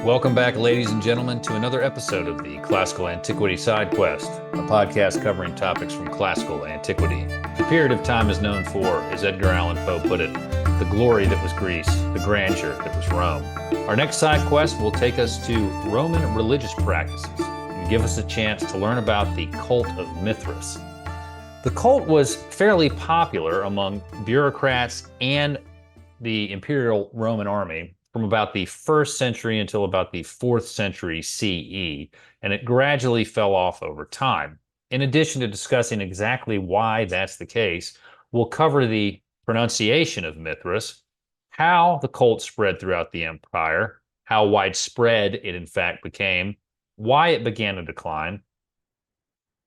Welcome back, ladies and gentlemen, to another episode of the Classical Antiquity Sidequest, a podcast covering topics from classical antiquity. The period of time is known for, as Edgar Allan Poe put it, the glory that was Greece, the grandeur that was Rome. Our next side quest will take us to Roman religious practices and give us a chance to learn about the cult of Mithras. The cult was fairly popular among bureaucrats and the Imperial Roman army from about the 1st century until about the 4th century CE, and it gradually fell off over time. In addition to discussing exactly why that's the case, we'll cover the pronunciation of Mithras, how the cult spread throughout the empire, how widespread it in fact became, why it began to decline.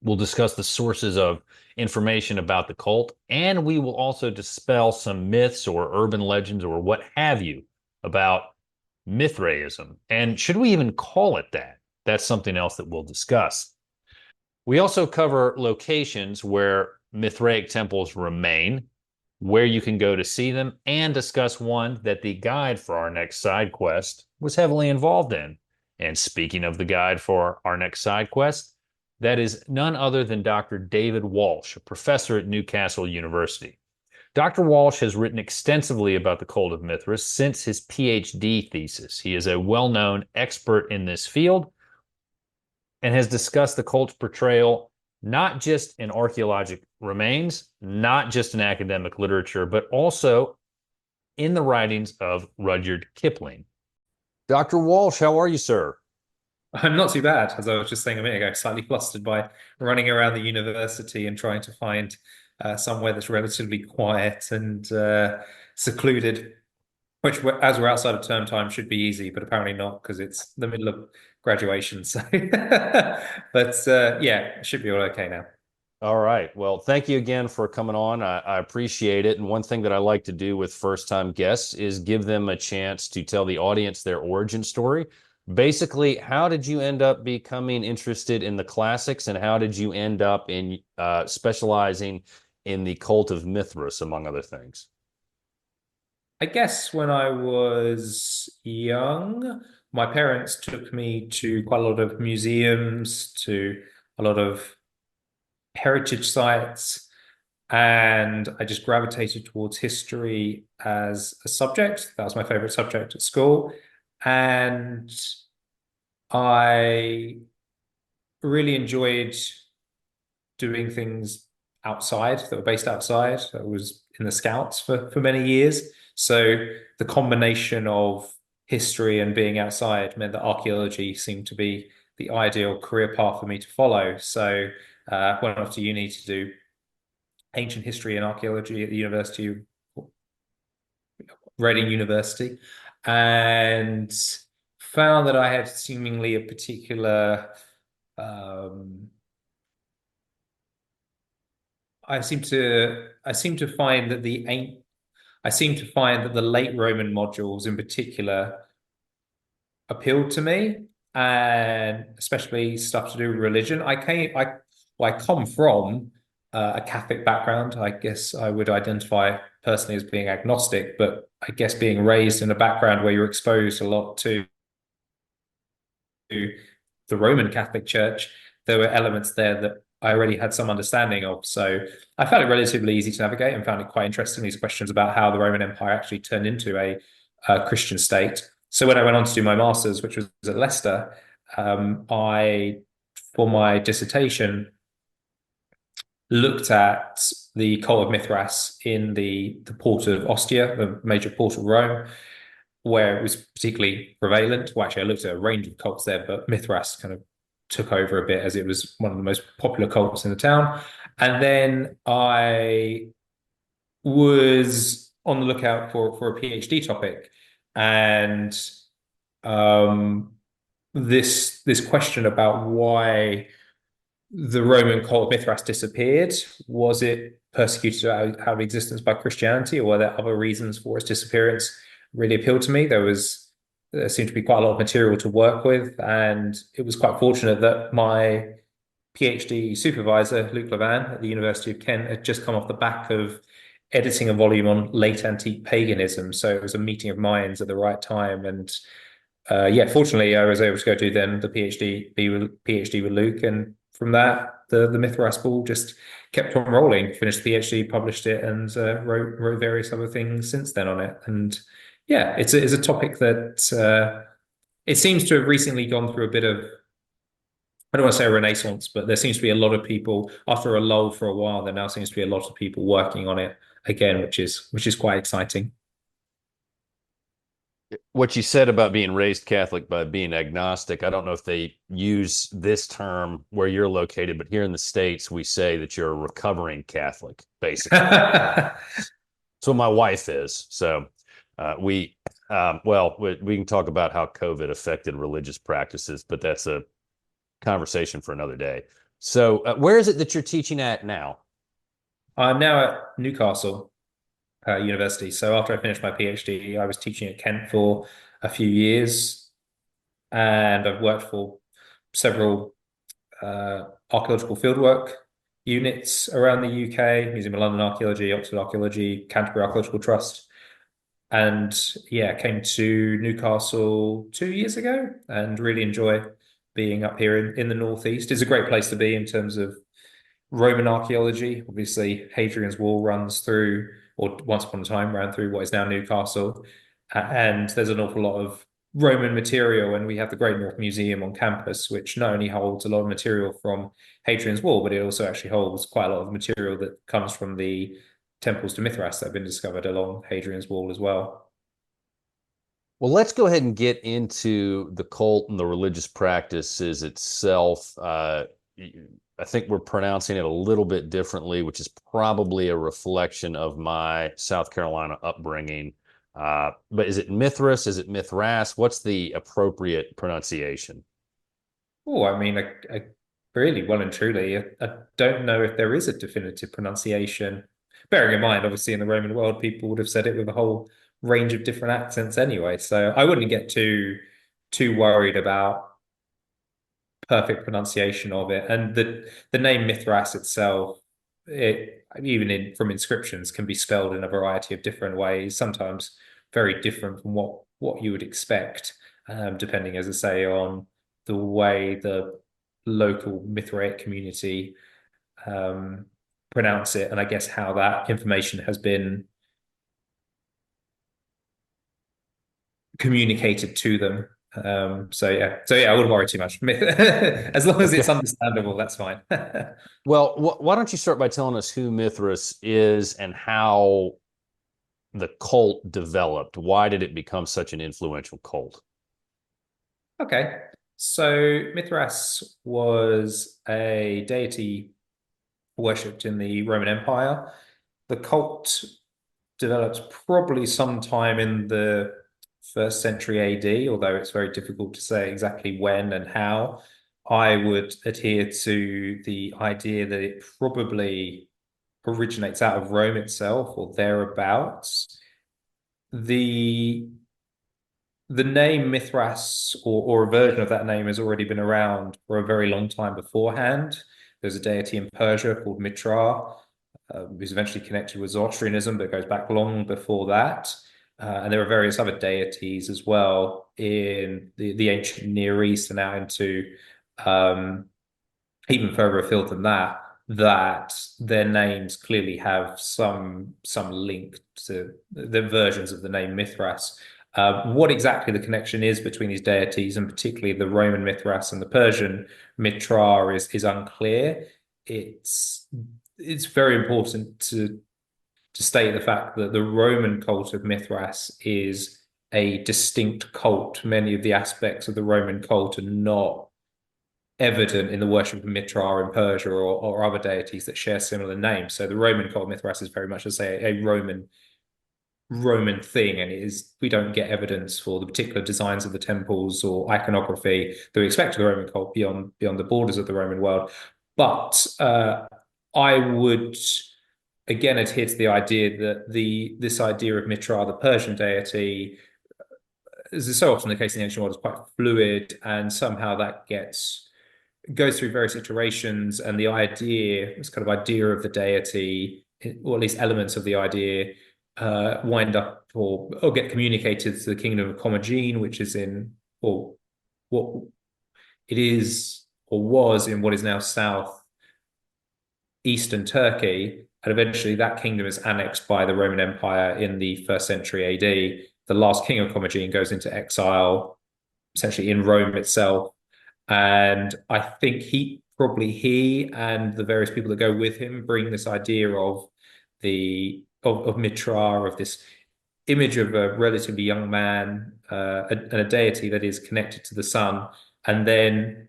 We'll discuss the sources of information about the cult, and we will also dispel some myths or urban legends or what have you about Mithraism. And should we even call it that? That's something else that we'll discuss. We also cover locations where Mithraic temples remain, where you can go to see them, and discuss one that the guide for our next side quest was heavily involved in. And speaking of the guide for our next side quest, that is none other than Dr. David Walsh, a professor at Newcastle University. Dr. Walsh has written extensively about the cult of Mithras since his PhD thesis. He is a well-known expert in this field and has discussed the cult's portrayal not just in archaeologic remains, not just in academic literature, but also in the writings of Rudyard Kipling. Dr. Walsh, how are you, sir? I'm not too bad, as I was just saying a minute ago, slightly flustered by running around the university and trying to find somewhere that's relatively quiet and secluded, which, as we're outside of term time, should be easy, but apparently not because it's the middle of graduation. So, but yeah, it should be all okay now. All right. Well, thank you again for coming on. I appreciate it. And one thing that I like to do with first-time guests is give them a chance to tell the audience their origin story. Basically, how did you end up becoming interested in the classics, and how did you end up in specializing in the cult of Mithras, among other things? I guess when I was young, my parents took me to quite a lot of museums, to a lot of heritage sites, and I just gravitated towards history as a subject. That was my favorite subject at school. And I really enjoyed doing things outside that were based outside. I was in the Scouts for many years. So the combination of history and being outside meant that archaeology seemed to be the ideal career path for me to follow. So went off to uni to do ancient history and archaeology at the University of Reading University, and found that I had seemingly a particular I seem to find that the late Roman modules in particular appealed to me, and especially stuff to do with religion. I come from a Catholic background. I guess I would identify personally as being agnostic, but I guess being raised in a background where you're exposed a lot to the Roman Catholic Church, there were elements there that I already had some understanding of. So I found it relatively easy to navigate and found it quite interesting, these questions about how the Roman Empire actually turned into a Christian state. So when I went on to do my master's, which was at Leicester, for my dissertation, looked at the cult of Mithras in the port of Ostia, the major port of Rome, where it was particularly prevalent. Well, actually, I looked at a range of cults there, but Mithras kind of took over a bit as it was one of the most popular cults in the town. And then I was on the lookout for a PhD topic, and this question about why the Roman cult of Mithras disappeared. Was it persecuted out of existence by Christianity, or were there other reasons for its disappearance? Really appealed to me. There seemed to be quite a lot of material to work with, and it was quite fortunate that my PhD supervisor, Luc Levan at the University of Kent, had just come off the back of editing a volume on late antique paganism. So it was a meeting of minds at the right time, and yeah, fortunately, I was able to go do then the PhD with Luke, and from that, the Mithras ball just kept on rolling. Finished the PhD, published it, and wrote various other things since then on it. And yeah, it's a topic that it seems to have recently gone through a bit of, I don't want to say a renaissance, but there seems to be a lot of people after a lull for a while. There now seems to be a lot of people working on it again, which is quite exciting. What you said about being raised Catholic by being agnostic, I don't know if they use this term where you're located, but here in the States, we say that you're a recovering Catholic, basically. So my wife is. So we can talk about how COVID affected religious practices, but that's a conversation for another day. So where is it that you're teaching at now? I'm now at Newcastle University. So after I finished my PhD, I was teaching at Kent for a few years, and I've worked for several archaeological fieldwork units around the UK, Museum of London Archaeology, Oxford Archaeology, Canterbury Archaeological Trust. And yeah, came to Newcastle 2 years ago and really enjoy being up here in the Northeast. It's a great place to be in terms of Roman archaeology. Obviously, Hadrian's Wall runs through, or once upon a time ran through what is now Newcastle. And there's an awful lot of Roman material. And we have the Great North Museum on campus, which not only holds a lot of material from Hadrian's Wall, but it also actually holds quite a lot of material that comes from the temples to Mithras that have been discovered along Hadrian's Wall as well. Well, let's go ahead and get into the cult and the religious practices itself. I think we're pronouncing it a little bit differently, which is probably a reflection of my South Carolina upbringing. But is it Mithras? Is it Mithras? What's the appropriate pronunciation? Oh, I mean, really well and truly, I don't know if there is a definitive pronunciation. Bearing in mind, obviously, in the Roman world, people would have said it with a whole range of different accents anyway. So I wouldn't get too worried about perfect pronunciation of it. And the name Mithras itself, it even from inscriptions can be spelled in a variety of different ways, sometimes very different from what you would expect, depending, as I say, on the way the local Mithraic community pronounce it, and I guess how that information has been communicated to them. So yeah, I wouldn't worry too much. As long as it's Okay. understandable, that's fine. Well, why don't you start by telling us who Mithras is and how the cult developed? Why did it become such an influential cult? Okay, so Mithras was a deity worshipped in the Roman Empire. The cult developed probably sometime in the first century AD, although it's very difficult to say exactly when and how. I would adhere to the idea that it probably originates out of Rome itself or thereabouts. The the name Mithras or a version of that name has already been around for a very long time beforehand. There's a deity in Persia called Mitra, who's eventually connected with Zoroastrianism, but goes back long before that. And there are various other deities as well in the ancient Near East and out into even further afield than that, that their names clearly have some link to the versions of the name Mithras. What exactly the connection is between these deities, and particularly the Roman Mithras and the Persian Mitra, is unclear. It's very important to state the fact that the Roman cult of Mithras is a distinct cult. Many of the aspects of the Roman cult are not evident in the worship of Mitra in Persia or other deities that share similar names. So the Roman cult of Mithras is very much, as I say, a Roman thing, and it is, we don't get evidence for the particular designs of the temples or iconography that we expect of the Roman cult beyond the borders of the Roman world. But I would again adhere to the idea that this idea of Mitra, the Persian deity, as is so often the case in the ancient world, is quite fluid, and somehow that goes through various iterations, and the idea, this kind of idea of the deity, or at least elements of the idea, wind up or get communicated to the kingdom of Commagene, which is in or what it is or was in what is now south eastern Turkey, and eventually that kingdom is annexed by the Roman Empire in the first century AD. The last king of Commagene goes into exile, essentially in Rome itself, and I think he and the various people that go with him bring this idea of of Mitra, of this image of a relatively young man, and a deity that is connected to the sun, and then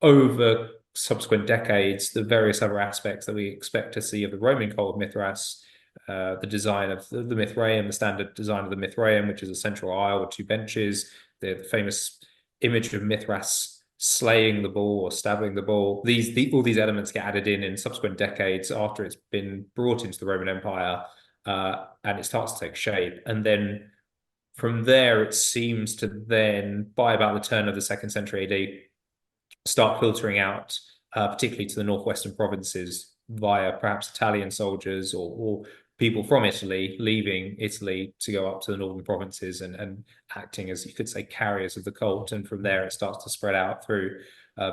over subsequent decades, the various other aspects that we expect to see of the Roman cult of Mithras, the design of the Mithraeum, the standard design of the Mithraeum, which is a central aisle with two benches, the famous image of Mithras slaying the bull or stabbing the bull. All these elements get added in subsequent decades after it's been brought into the Roman Empire, and it starts to take shape. And then from there, it seems to then, by about the turn of the second century AD, start filtering out, particularly to the northwestern provinces via perhaps Italian soldiers or people from Italy leaving Italy to go up to the northern provinces and acting as, you could say, carriers of the cult. And from there, it starts to spread out through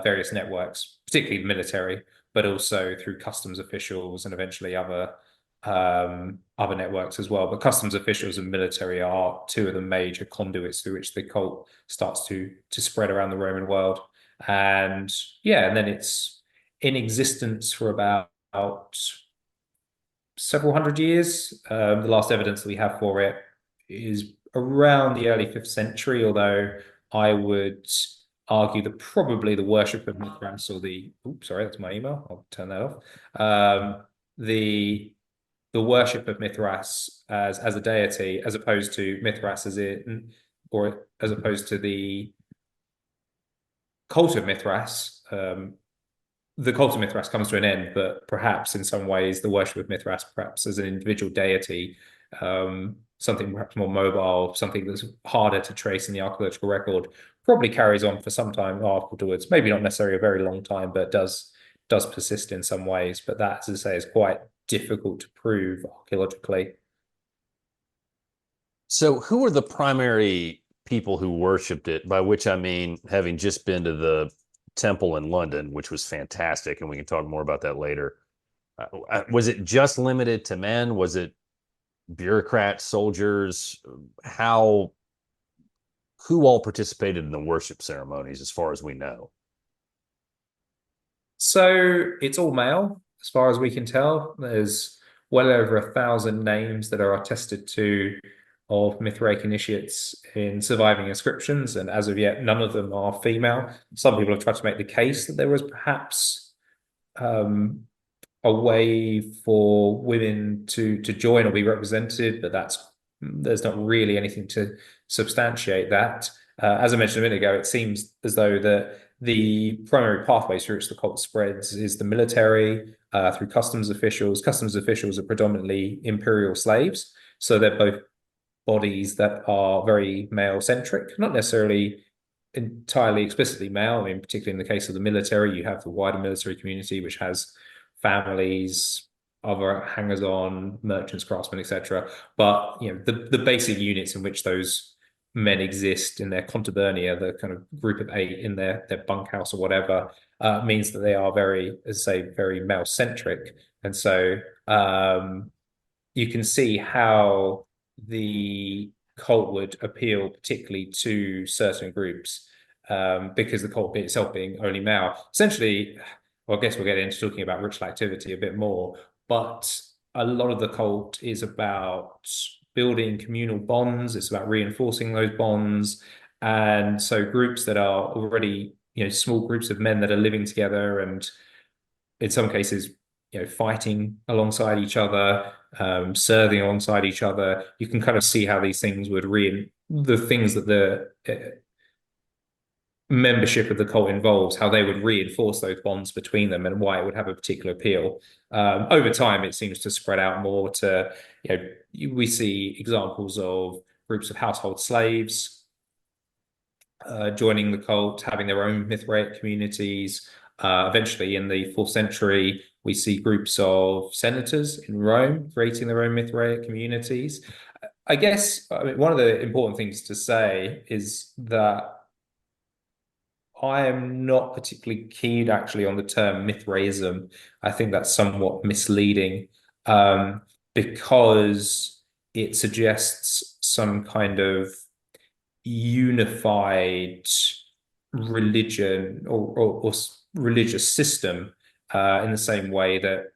various networks, particularly the military, but also through customs officials and eventually other networks as well. But customs officials and military are two of the major conduits through which the cult starts to spread around the Roman world. And yeah, and then it's in existence for about several hundred years. The last evidence that we have for it is around the early 5th century, although I would argue that probably the worship of Mithras or oops, sorry, that's my email. I'll turn that off. The worship of Mithras as a deity, as opposed to Mithras or as opposed to the cult of Mithras, the cult of Mithras comes to an end, but perhaps in some ways the worship of Mithras, perhaps as an individual deity, something perhaps more mobile, something that's harder to trace in the archaeological record, probably carries on for some time afterwards. Maybe not necessarily a very long time, but does persist in some ways. But that, as I say, is quite difficult to prove archaeologically. So, who are the primary people who worshipped it? By which I mean, having just been to the temple in London, which was fantastic, and we can talk more about that later. Was it just limited to men? Was it bureaucrats, soldiers? Who all participated in the worship ceremonies, as far as we know? So it's all male, as far as we can tell. There's well over 1,000 names that are attested to of Mithraic initiates in surviving inscriptions, and as of yet, none of them are female. Some people have tried to make the case that there was perhaps a way for women to join or be represented, but there's not really anything to substantiate that. As I mentioned a minute ago, it seems as though the primary pathways through which the cult spreads is the military, through customs officials. Customs officials are predominantly imperial slaves, so they're both bodies that are very male-centric, not necessarily entirely explicitly male. I mean, particularly in the case of the military, you have the wider military community, which has families, other hangers-on, merchants, craftsmen, etc. But the basic units in which those men exist in their contubernia, the kind of group of 8 in their bunkhouse or whatever, means that they are very, as I say, very male-centric. And so you can see how the cult would appeal particularly to certain groups, because the cult itself being only male. Essentially, well, I guess we'll get into talking about ritual activity a bit more, but a lot of the cult is about building communal bonds. It's about reinforcing those bonds. And so groups that are already, small groups of men that are living together and in some cases, fighting alongside each other, serving alongside each other, you can kind of see how these things would the things that the membership of the cult involves, how they would reinforce those bonds between them and why it would have a particular appeal. Over time, it seems to spread out more to, we see examples of groups of household slaves joining the cult, having their own Mithraic communities. Eventually, in the 4th century, we see groups of senators in Rome creating their own Mithraic communities. I guess one of the important things to say is that I am not particularly keen actually on the term Mithraism. I think that's somewhat misleading, because it suggests some kind of unified religion or religious system, in the same way that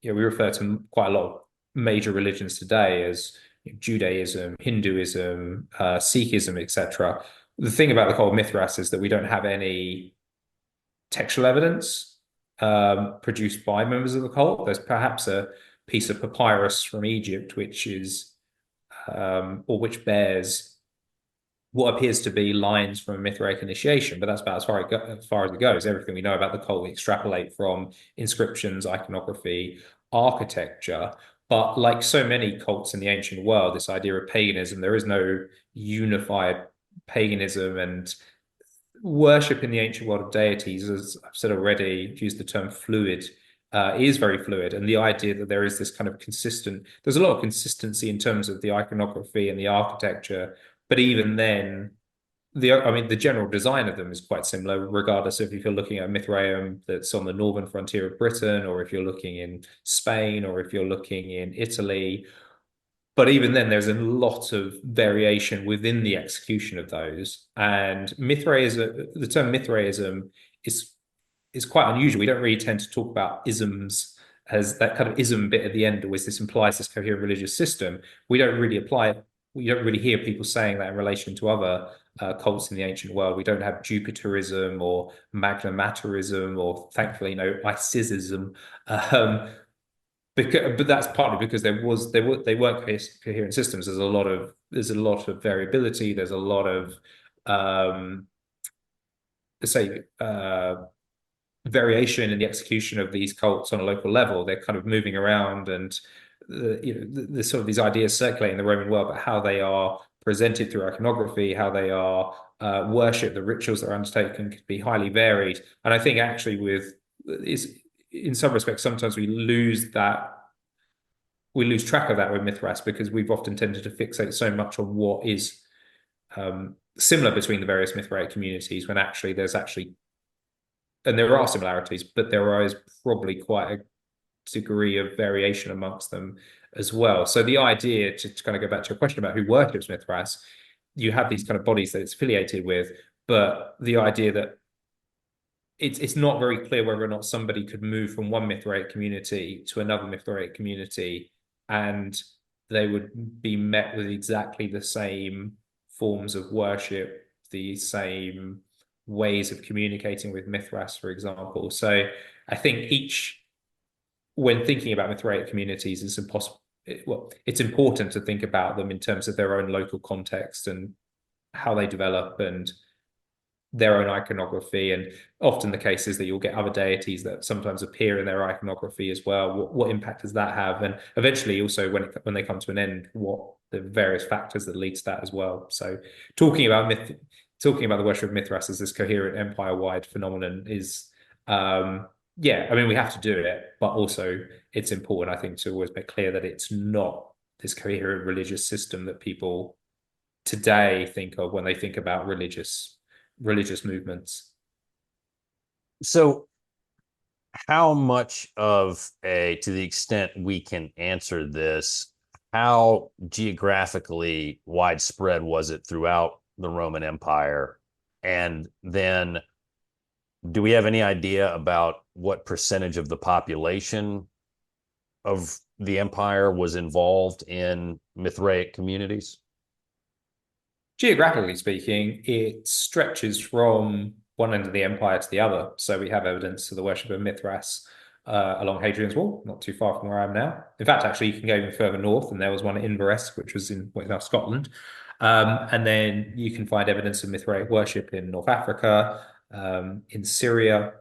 we refer to quite a lot of major religions today as Judaism, Hinduism, Sikhism, etc. The thing about the cult of Mithras is that we don't have any textual evidence produced by members of the cult. There's perhaps a piece of papyrus from Egypt which is or which bears what appears to be lines from a Mithraic initiation, but that's about as far as it goes. Everything we know about the cult we extrapolate from inscriptions, iconography, architecture. But like so many cults in the ancient world, this idea of paganism, there is no unified paganism, and worship in the ancient world of deities, as I've said already, used the term fluid, is very fluid. And the idea that there is this kind of there's a lot of consistency in terms of the iconography and the architecture, but even then, the general design of them is quite similar, regardless of if you're looking at Mithraeum that's on the northern frontier of Britain, or if you're looking in Spain, or if you're looking in Italy. But even then, there's a lot of variation within the execution of those. And Mithraism, the term Mithraism is quite unusual. We don't really tend to talk about isms as that kind of ism bit at the end, always this implies this coherent religious system. We don't really apply it. We don't really hear people saying that in relation to other cults in the ancient world. We don't have Jupiterism or Magna Materism, or thankfully no Isisism. But that's partly because they weren't coherent systems. There's a lot of variability. There's a lot of say variation in the execution of these cults on a local level. They're kind of moving around, and the sort of these ideas circulating in the Roman world, but how they are presented through iconography, how they are worshipped, the rituals that are undertaken could be highly varied. And I think actually is in some respects, sometimes we lose track of that with Mithras, because we've often tended to fixate so much on what is similar between the various Mithraic communities, when actually and there are similarities, but there is probably quite a degree of variation amongst them as well. So the idea, to kind of go back to your question about who worships Mithras, you have these kind of bodies that it's affiliated with, but the idea that it's not very clear whether or not somebody could move from one Mithraic community to another Mithraic community, and they would be met with exactly the same forms of worship, the same ways of communicating with Mithras, for example. So I think when thinking about Mithraic communities, it's impossible. It's important to think about them in terms of their own local context and how they develop and their own iconography. And often the case is that you'll get other deities that sometimes appear in their iconography as well. What impact does that have? And eventually also when they come to an end, what the various factors that lead to that as well. So talking about the worship of Mithras as this coherent empire-wide phenomenon is we have to do it, but also it's important, I think, to always make clear that it's not this coherent religious system that people today think of when they think about religious movements. So how much to the extent we can answer this, how geographically widespread was it throughout the Roman Empire? And then do we have any idea about what percentage of the population of the empire was involved in Mithraic communities? Geographically speaking, it stretches from one end of the empire to the other. So we have evidence of the worship of Mithras along Hadrian's Wall, not too far from where I am now. In fact, actually, you can go even further north, and there was one at Inverness, which was in what is now Scotland. And then you can find evidence of Mithraic worship in North Africa, in Syria,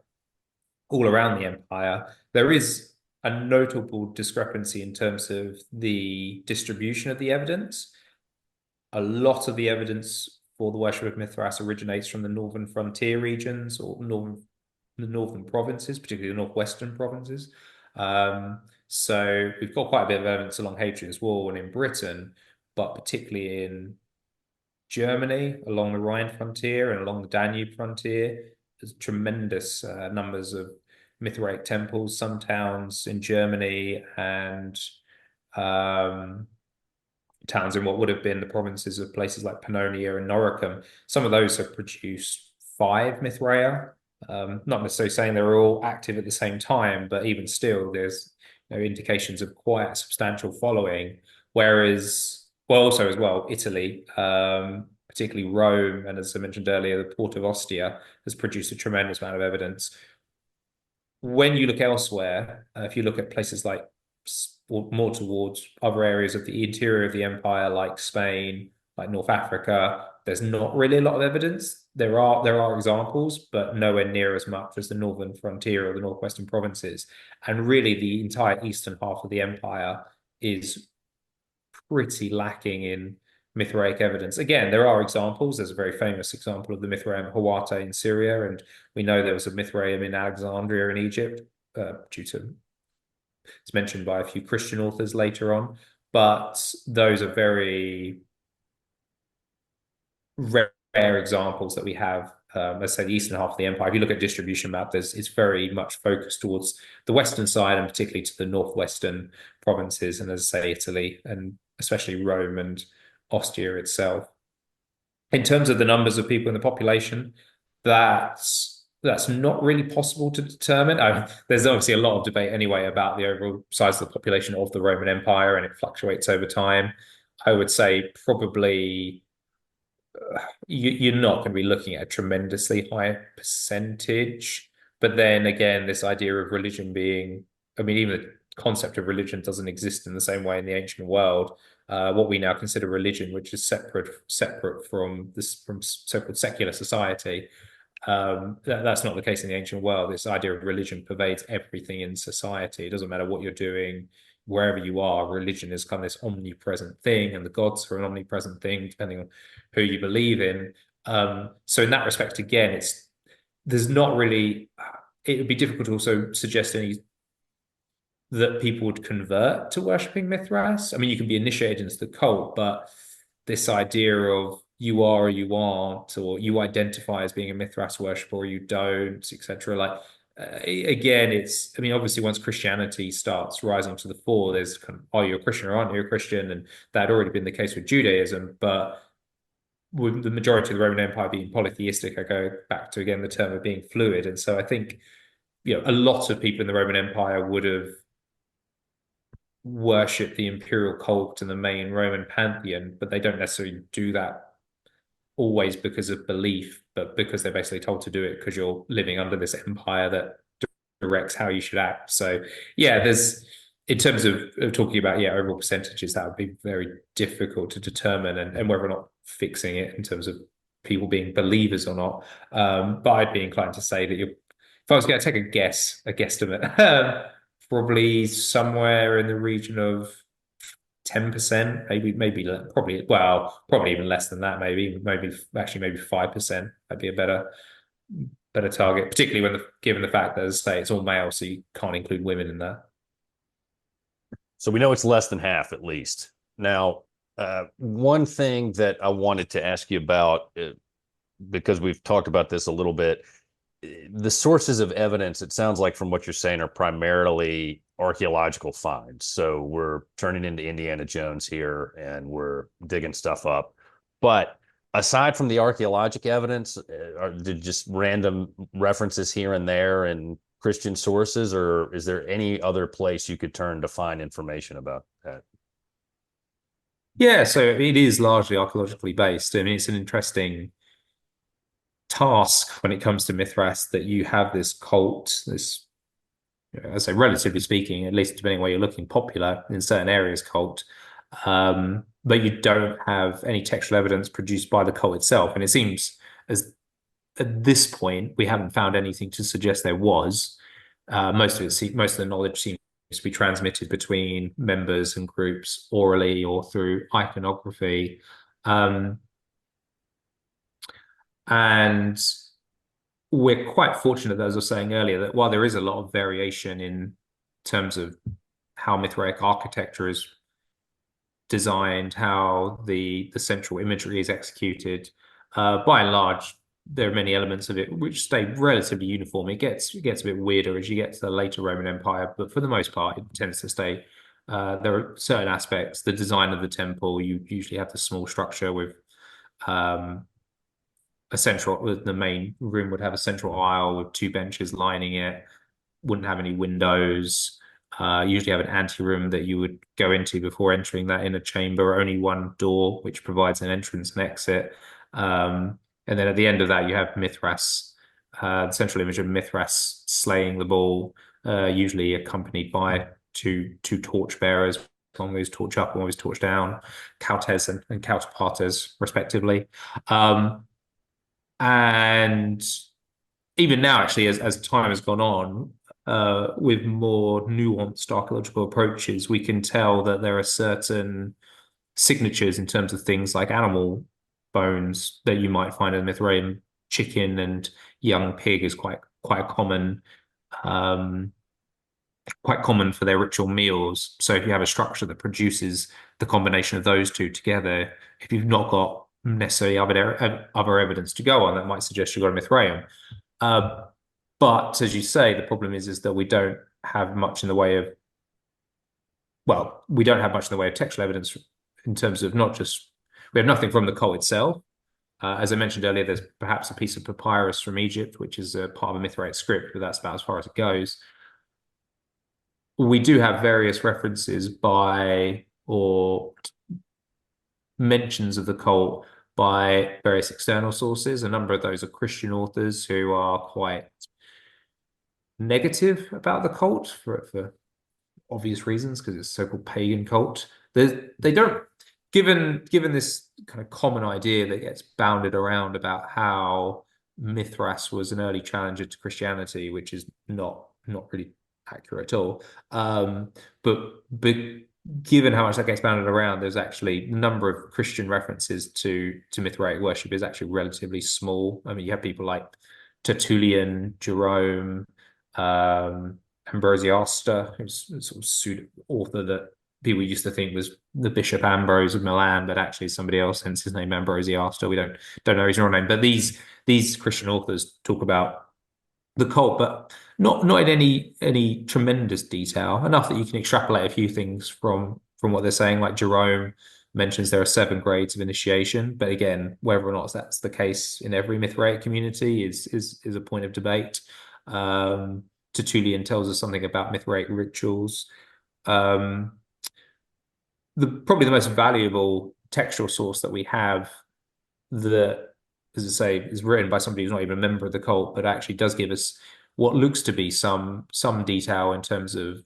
all around the empire. There is a notable discrepancy in terms of the distribution of the evidence. A lot of the evidence for the worship of Mithras originates from the northern frontier regions, or the northern provinces, particularly the northwestern provinces. So we've got quite a bit of evidence along Hadrian's Wall and in Britain, but particularly in Germany, along the Rhine frontier and along the Danube frontier, there's tremendous numbers of Mithraic temples, some towns in Germany and um, towns in what would have been the provinces of places like Pannonia and Noricum. Some of those have produced 5 Mithraea. Not necessarily saying they're all active at the same time, but even still, there's no indications of quite a substantial following. Whereas, well, also as well, Italy, particularly Rome, and as I mentioned earlier, the port of Ostia has produced a tremendous amount of evidence. When you look elsewhere, if you look at places like more towards other areas of the interior of the empire, like Spain, like North Africa, there's not really a lot of evidence. There are examples, but nowhere near as much as the northern frontier or the northwestern provinces. And really, the entire eastern half of the empire is pretty lacking in Mithraic evidence. Again, there are examples. There's a very famous example of the Mithraeum Hawata in Syria, and we know there was a Mithraeum in Alexandria in Egypt, due to it's mentioned by a few Christian authors later on. But those are very rare examples that we have. Let's say the eastern half of the empire. If you look at distribution map, it's very much focused towards the western side and particularly to the northwestern provinces, and as I say, Italy and especially Rome and Ostia itself. In terms of the numbers of people in the population, that's not really possible to determine. There's obviously a lot of debate anyway about the overall size of the population of the Roman Empire, and it fluctuates over time. I would say probably you're not going to be looking at a tremendously high percentage. But then again, this idea of religion being, I mean, even the concept of religion doesn't exist in the same way in the ancient world. What we now consider religion, which is separate from so-called secular society, that's not the case in the ancient world. This idea of religion pervades everything in society. It doesn't matter what you're doing, wherever you are, religion is kind of this omnipresent thing, and the gods are an omnipresent thing, depending on who you believe in. So in that respect, again, there's not really. It would be difficult to also suggest that people would convert to worshipping Mithras. I mean, you can be initiated into the cult, but this idea of you are or you aren't, or you identify as being a Mithras worshiper or you don't, etc. Like again, I mean, obviously, once Christianity starts rising to the fore, there's kind of, are you a Christian or aren't you a Christian? And that had already been the case with Judaism, but with the majority of the Roman Empire being polytheistic, I go back to again the term of being fluid. And so I think, a lot of people in the Roman Empire would have worshipped the imperial cult and the main Roman pantheon, but they don't necessarily do that always because of belief, but because they're basically told to do it because you're living under this empire that directs how you should act. So yeah, in terms of talking about overall percentages, that would be very difficult to determine, and whether or not fixing it in terms of people being believers or not. But I'd be inclined to say that if I was going to take a guesstimate, probably somewhere in the region of 10%, probably even less than that, maybe 5%. That'd be a better target, particularly given the fact that, as I say, it's all male, so you can't include women in that. So we know it's less than half, at least. Now, one thing that I wanted to ask you about, because we've talked about this a little bit, the sources of evidence, it sounds like from what you're saying, are primarily archaeological finds. So we're turning into Indiana Jones here and we're digging stuff up. But aside from the archaeologic evidence, are there just random references here and there and Christian sources, or is there any other place you could turn to find information about that? Yeah, so it is largely archaeologically based. I mean, it's an interesting task when it comes to Mithras that you have this cult, this, as I say, relatively speaking, at least depending on where you're looking, popular in certain areas cult, but you don't have any textual evidence produced by the cult itself. And it seems as at this point we haven't found anything to suggest there was. Most of the knowledge seems to be transmitted between members and groups orally or through iconography. And we're quite fortunate, as I was saying earlier, that while there is a lot of variation in terms of how Mithraic architecture is designed, how the central imagery is executed, by and large, there are many elements of it which stay relatively uniform. It gets a bit weirder as you get to the later Roman Empire, but for the most part, it tends to stay. There are certain aspects, the design of the temple, you usually have the small structure with um, the main room would have a central aisle with two benches lining it, wouldn't have any windows. Usually have an anteroom that you would go into before entering that inner chamber, only one door, which provides an entrance and exit. And then at the end of that, you have Mithras, the central image of Mithras slaying the bull, usually accompanied by two torchbearers, one always torch up, one always torch down, Cautes and Counterpartes, respectively. And even now, actually, as time has gone on, with more nuanced archaeological approaches, we can tell that there are certain signatures in terms of things like animal bones that you might find in the Mithraeum. Chicken and young pig is um, quite common for their ritual meals. So if you have a structure that produces the combination of those two together, if you've not got necessarily other evidence to go on, that might suggest you've got a Mithraeum. Uh, but as you say, the problem is that we don't have much in the way of, well, we don't have much in the way of textual evidence in terms of not just, we have nothing from the cult itself. As I mentioned earlier, there's perhaps a piece of papyrus from Egypt, which is a part of a Mithraic script, but that's about as far as it goes. We do have various references by or mentions of the cult by various external sources. A number of those are Christian authors who are quite negative about the cult for obvious reasons, because it's a so-called pagan cult. They don't, given this kind of common idea that gets bounded around about how Mithras was an early challenger to Christianity, which is not really accurate at all. But given how much that gets bounded around, there's actually the number of Christian references to Mithraic worship is actually relatively small. I mean, you have people like Tertullian, Jerome, Ambrosiaster, who's a sort of pseudo author that people used to think was the Bishop Ambrose of Milan, but actually somebody else, hence his name Ambrosiaster. We don't know his real name, but these Christian authors talk about the cult, but not in any tremendous detail, enough that you can extrapolate a few things from what they're saying. Like Jerome mentions there are 7 grades of initiation, but again, whether or not that's the case in every Mithraic community is a point of debate. Tertullian tells us something about Mithraic rituals. Probably the most valuable textual source that we have that, as I say, is written by somebody who's not even a member of the cult, but actually does give us what looks to be some detail in terms of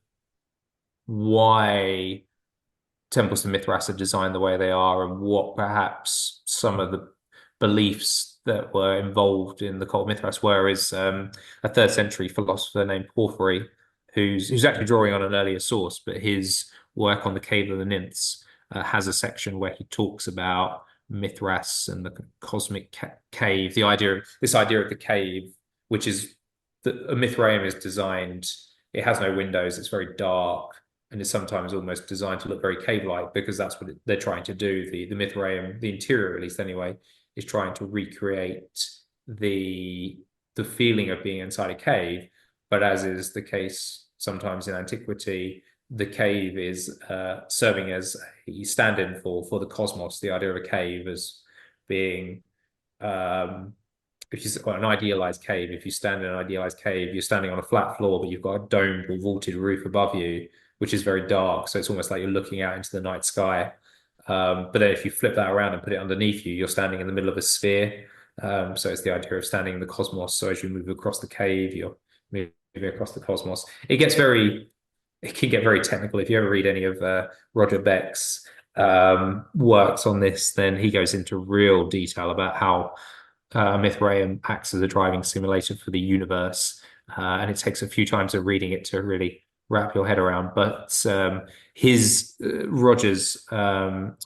why temples to Mithras are designed the way they are, and what perhaps some of the beliefs that were involved in the cult of Mithras were, is a 3rd century philosopher named Porphyry, who's actually drawing on an earlier source, but his work on the Cave of the Nymphs has a section where he talks about Mithras and the cosmic cave. This idea of the cave, which is that a Mithraeum is designed, it has no windows, it's very dark, and is sometimes almost designed to look very cave-like, because that's what they're trying to do. The Mithraeum, the interior at least anyway, is trying to recreate the feeling of being inside a cave. But as is the case sometimes in antiquity, the cave is serving as a stand-in for the cosmos. The idea of a cave as being, if you an idealized cave, if you stand in an idealized cave, you're standing on a flat floor, but you've got a domed or vaulted roof above you, which is very dark. So it's almost like you're looking out into the night sky. But then if you flip that around and put it underneath you, you're standing in the middle of a sphere. So it's the idea of standing in the cosmos. So as you move across the cave, you're moving across the cosmos. It can get very technical. If you ever read any of Roger Beck's works on this, then he goes into real detail about how Mithraeum acts as a driving simulator for the universe. And it takes a few times of reading it to really wrap your head around. But Roger's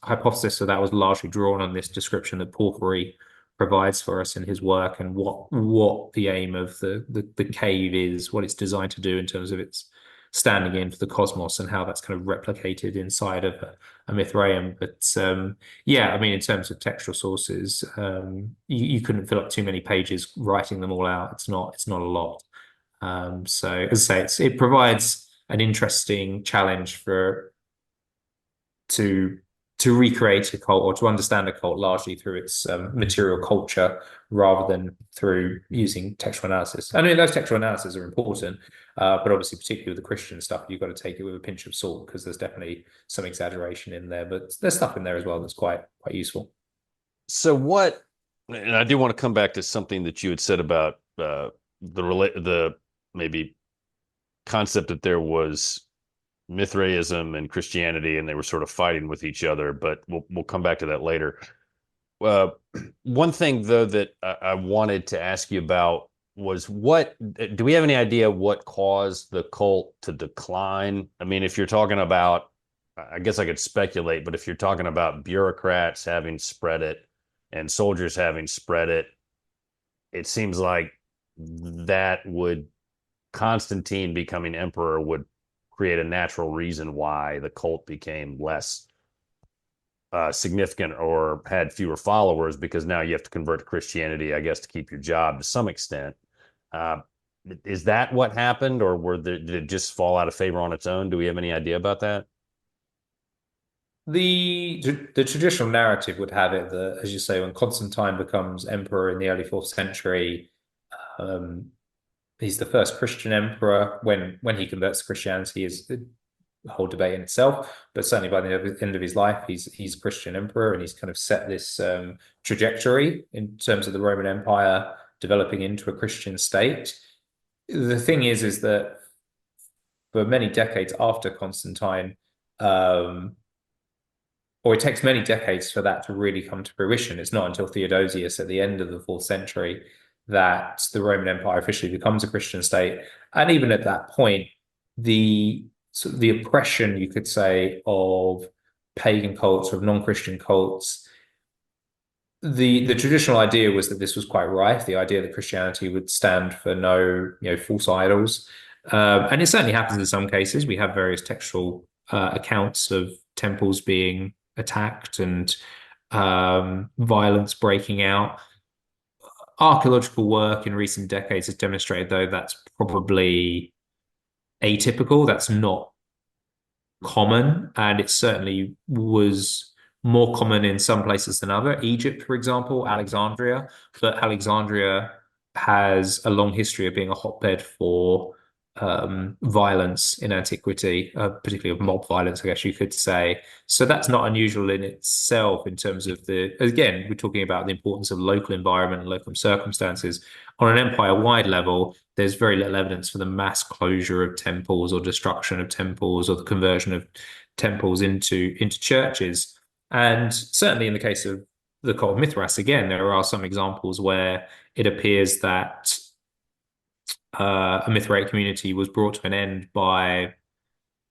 hypothesis for that was largely drawn on this description that Porphyry provides for us in his work, and what the aim of the cave is, what it's designed to do in terms of its standing in for the cosmos and how that's kind of replicated inside of a Mithraeum. But yeah, I mean, in terms of textual sources, you couldn't fill up too many pages writing them all out. It's not a lot. So as I say, it provides an interesting challenge to to recreate a cult or to understand a cult largely through its material culture rather than through using textual analysis. I mean, those textual analyses are important, but obviously, particularly with the Christian stuff, you've got to take it with a pinch of salt because there's definitely some exaggeration in there, but there's stuff in there as well that's quite useful. So what, and I do want to come back to something that you had said about the maybe concept that there was Mithraism and Christianity, and they were sort of fighting with each other. But we'll come back to that later. Uh, One thing though that I wanted to ask you about was what do we have any idea what caused the cult to decline? I mean, if you're talking about, I guess I could speculate, but if you're talking about bureaucrats having spread it and soldiers having spread it, it seems like that would Constantine becoming emperor would create a natural reason why the cult became less significant or had fewer followers because now you have to convert to Christianity, I guess, to keep your job to some extent. Uh, is that what happened, or did it just fall out of favor on its own? Do we have any idea about that? The traditional narrative would have it that, as you say, when Constantine becomes emperor in the early fourth century, um, he's the first Christian emperor. When he converts to Christianity is a whole debate in itself, but certainly by the end of his life, he's a Christian emperor, and he's kind of set this trajectory in terms of the Roman Empire developing into a Christian state. The thing is that for many decades after Constantine, or it takes many decades for that to really come to fruition. It's not until Theodosius at the end of the fourth century that the Roman Empire officially becomes a Christian state. And even at that point, the oppression, you could say, of pagan cults, of non-Christian cults, the traditional idea was that this was quite rife. The idea that Christianity would stand for no, false idols, and it certainly happens in some cases. We have various textual accounts of temples being attacked and violence breaking out. Archaeological work in recent decades has demonstrated, though, that's probably atypical. That's not common, and it certainly was more common in some places than other. Egypt, for example, Alexandria, but Alexandria has a long history of being a hotbed for violence in antiquity, particularly of mob violence, I guess you could say. So that's not unusual in itself in terms of again, we're talking about the importance of local environment and local circumstances. On an empire-wide level, there's very little evidence for the mass closure of temples or destruction of temples or the conversion of temples into churches. And certainly in the case of the cult of Mithras, again, there are some examples where it appears that a Mithraic community was brought to an end by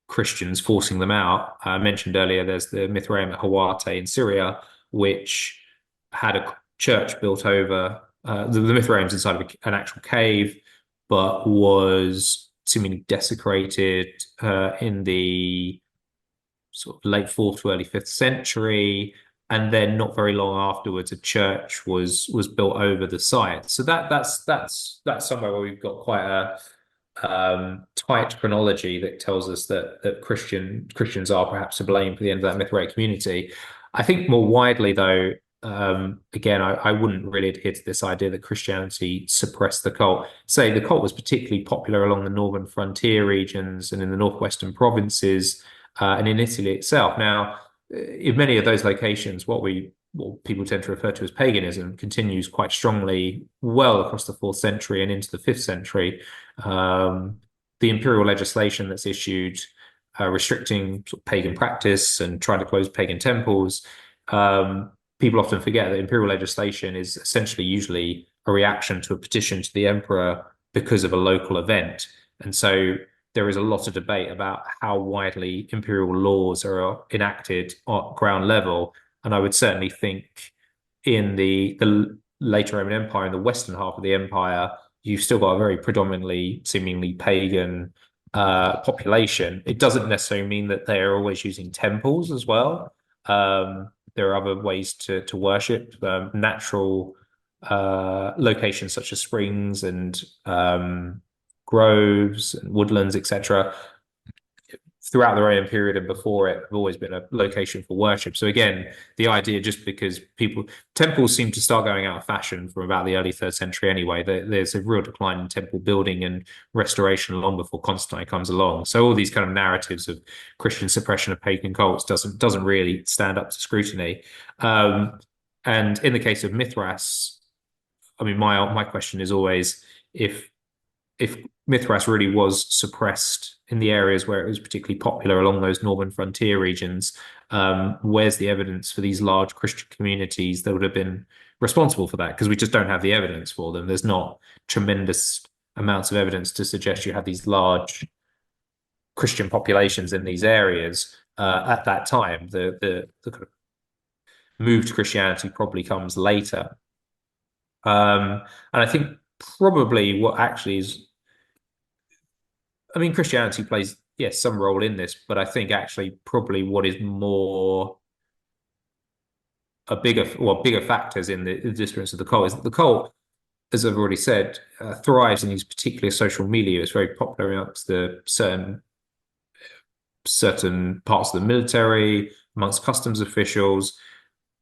Christians forcing them out. I mentioned earlier there's the Mithraeum at Hawate in Syria, which had a church built over the Mithraeum's inside of an actual cave, but was seemingly desecrated in the sort of late fourth to early fifth century, and then not very long afterwards, a church was built over the site. So that's somewhere where we've got quite a tight chronology that tells us that Christians are perhaps to blame for the end of that Mithraic community. I think more widely, though, again, I wouldn't really adhere to this idea that Christianity suppressed the cult. Say the cult was particularly popular along the northern frontier regions and in the northwestern provinces and in Italy itself. Now, in many of those locations, what people tend to refer to as paganism continues quite strongly well across the fourth century and into the fifth century. The imperial legislation that's issued restricting sort of pagan practice and trying to close pagan temples. People often forget that imperial legislation is essentially usually a reaction to a petition to the emperor because of a local event. And so there is a lot of debate about how widely imperial laws are enacted at ground level. And I would certainly think in the later Roman Empire, in the western half of the empire, you've still got a very predominantly, seemingly pagan population, it doesn't necessarily mean that they are always using temples as well. There are other ways to worship, natural locations such as springs and groves and woodlands, etc. Throughout the Roman period and before it have always been a location for worship. So again, the idea, just because temples seem to start going out of fashion from about the early third century anyway. There's a real decline in temple building and restoration long before Constantine comes along. So all these kind of narratives of Christian suppression of pagan cults doesn't really stand up to scrutiny. And in the case of Mithras, I mean, my question is always, if Mithras really was suppressed in the areas where it was particularly popular along those northern frontier regions, where's the evidence for these large Christian communities that would have been responsible for that? Because we just don't have the evidence for them. There's not tremendous amounts of evidence to suggest you had these large Christian populations in these areas at that time. The kind of move to Christianity probably comes later. And I think probably what actually is, I mean, Christianity plays, yes, some role in this, but I think actually probably what is more bigger factors in the disappearance of the cult is that the cult, as I've already said, thrives in these particular social milieux. It's very popular amongst the certain parts of the military, amongst customs officials.